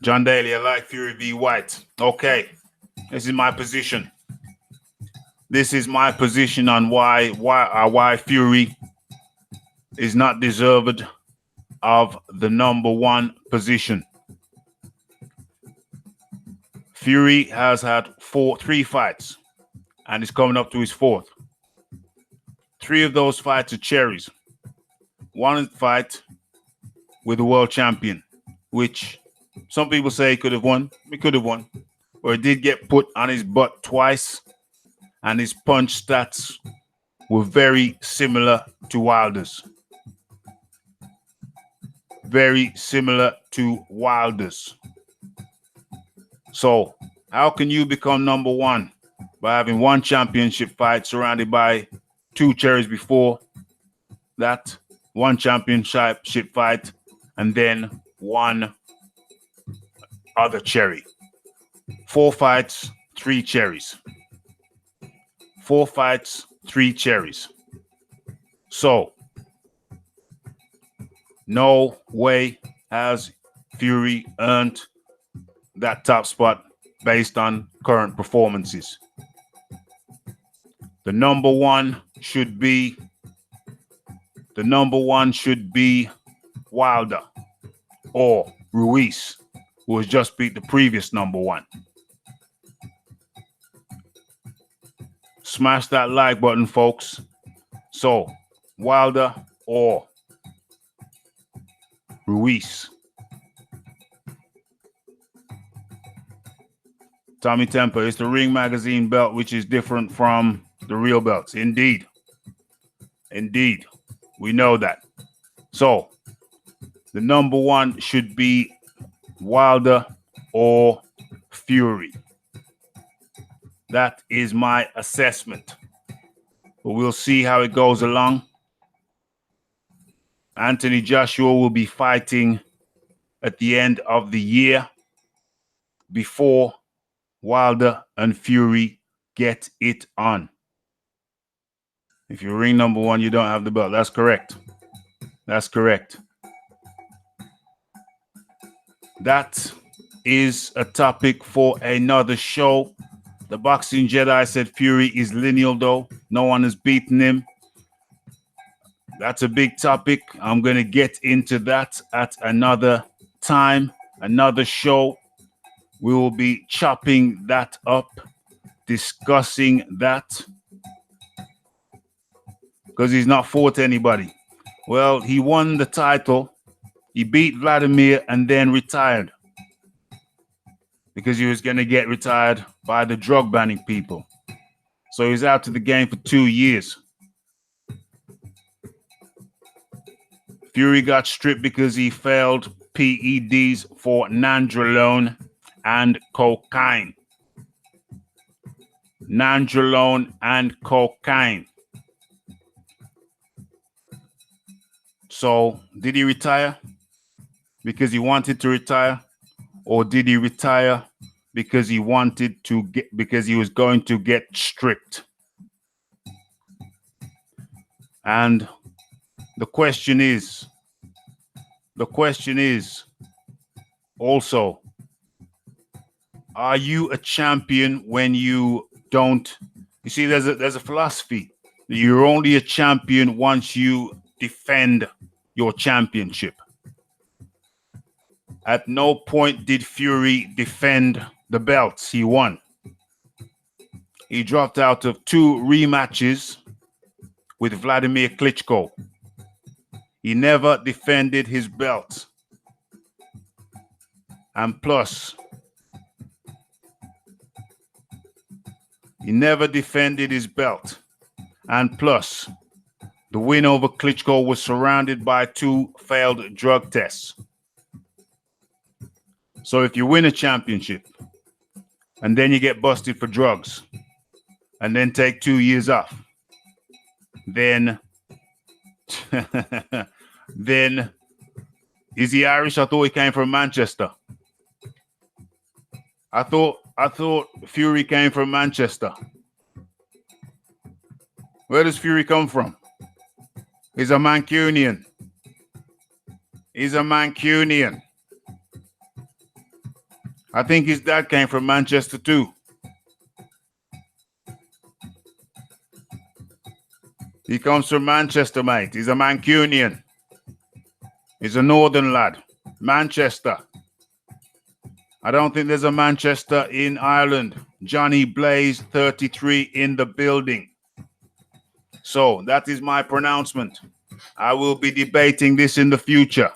John Daly, I like Fury v. White. Okay, this is my position. This is my position on why Fury is not deserved of the #1 position. Fury has had 3 fights, and is coming up to his 4th. 3 of those fights are cherries. 1 fight with the world champion, which some people say he could have won. He could have won. Or he did get put on his butt twice, and his punch stats were very similar to Wilder's. Very similar to Wilder's. So, how can you become #1 by having one championship fight surrounded by 2 cherries before that, one championship fight, and then one other cherry. 4 fights, 3 cherries. 4 fights, 3 cherries. So, no way has Fury earned that top spot based on current performances. The number one should be Wilder or Ruiz, who has just beat the previous number one. Smash that like button, folks. So, Wilder or Ruiz. Tommy Temper, it's the Ring Magazine belt, which is different from the real belts. Indeed. Indeed. We know that. So, the number one should be Wilder or Fury. That is my assessment. But we'll see how it goes along. Anthony Joshua will be fighting at the end of the year before Wilder and Fury get it on. If you're ring number one, you don't have the belt. That's correct. That's correct. That is a topic for another show. The Boxing Jedi said Fury is lineal, though. No one has beaten him. That's a big topic. I'm going to get into that at another time, another show. We will be chopping that up, discussing that. Because he's not fought anybody. Well, he won the title. He beat Vladimir and then retired. Because he was going to get retired by the drug banning people. So he's out of the game for 2 years. Fury got stripped because he failed PEDs for nandrolone and cocaine. Nandrolone and cocaine. So, did he retire because he wanted to retire, or did he retire because he wanted to get, because he was going to get stripped? And the question is also, are you a champion when you don't? You see, there's a philosophy. You're only a champion once you defend your championship. At no point did Fury defend the belts he won. He dropped out of 2 rematches with Vladimir Klitschko. He never defended his belt. And plus, he never defended his belt. And plus, the win over Klitschko was surrounded by 2 failed drug tests. So if you win a championship and then you get busted for drugs and then take 2 years off, then then is he Irish? I thought he came from Manchester. I thought Fury came from Manchester. Where does Fury come from? He's a Mancunian. He's a Mancunian. I think his dad came from Manchester too. He comes from Manchester, mate. He's a Mancunian. He's a northern lad. Manchester. I don't think there's a Manchester in Ireland. Johnny Blaze, 33 in the building. So that is my pronouncement. I will be debating this in the future.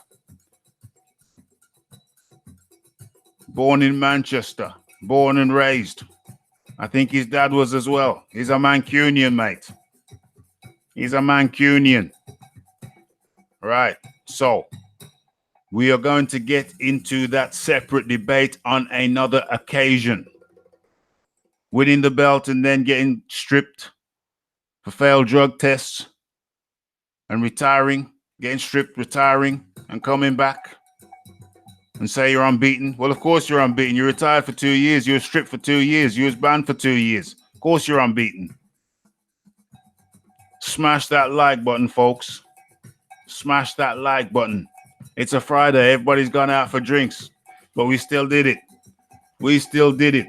Born in Manchester, born and raised. I think his dad was as well. He's a Mancunian, mate. He's a Mancunian. Right. So we are going to get into that separate debate on another occasion. winning the belt and then getting stripped for failed drug tests and retiring, getting stripped, retiring, and coming back and say you're unbeaten? Well, of course you're unbeaten. You retired for 2 years. You were stripped for 2 years. You was banned for 2 years. Of course you're unbeaten. Smash that like button, folks. Smash that like button. It's a Friday. Everybody's gone out for drinks, but we still did it. We still did it.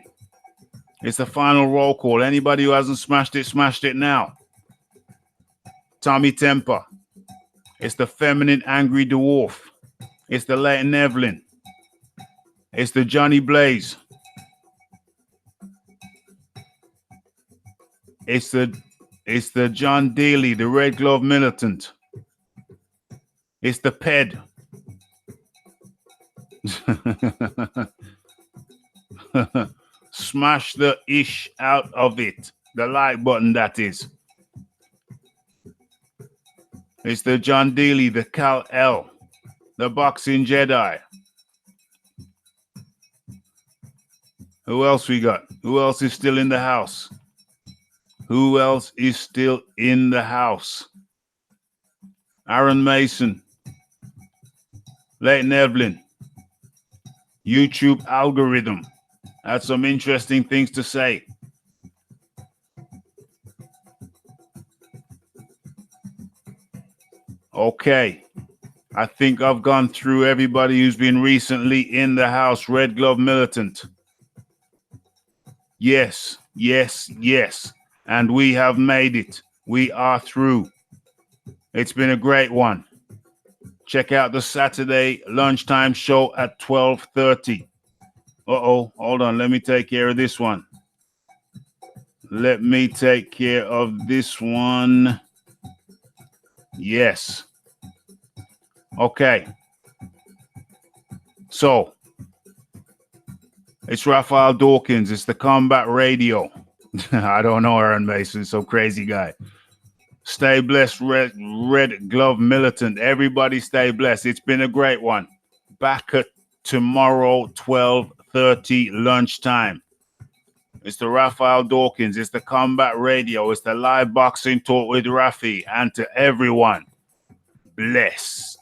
It's the final roll call. Anybody who hasn't smashed it now. Tommy Temper. It's the feminine angry dwarf. It's the Leighton Evelyn. It's the Johnny Blaze. It's the John Daly, the Red Glove Militant. It's the Ped. Smash the ish out of it. The like button, that is. It's the John Daly, the Cal L, the Boxing Jedi. Who else we got? Who else is still in the house? Who else is still in the house? Aaron Mason, Leighton Evelyn, YouTube algorithm. Had some interesting things to say. Okay. I think I've gone through everybody who's been recently in the house. Red Glove Militant. Yes, yes, yes. And we have made it. We are through. It's been a great one. Check out the Saturday lunchtime show at 12:30. Uh-oh, hold on. Let me take care of this one. Let me take care of this one. Yes. Okay. So, it's Raphael Dawkins. It's the Combat Radio. I don't know Aaron Mason, some crazy guy. Stay blessed, Red Glove Militant. Everybody stay blessed. It's been a great one. Back at tomorrow, 12:30 lunchtime. It's the Raphael Dawkins. It's the Combat Radio. It's the live boxing talk with Raphie. And to everyone, bless.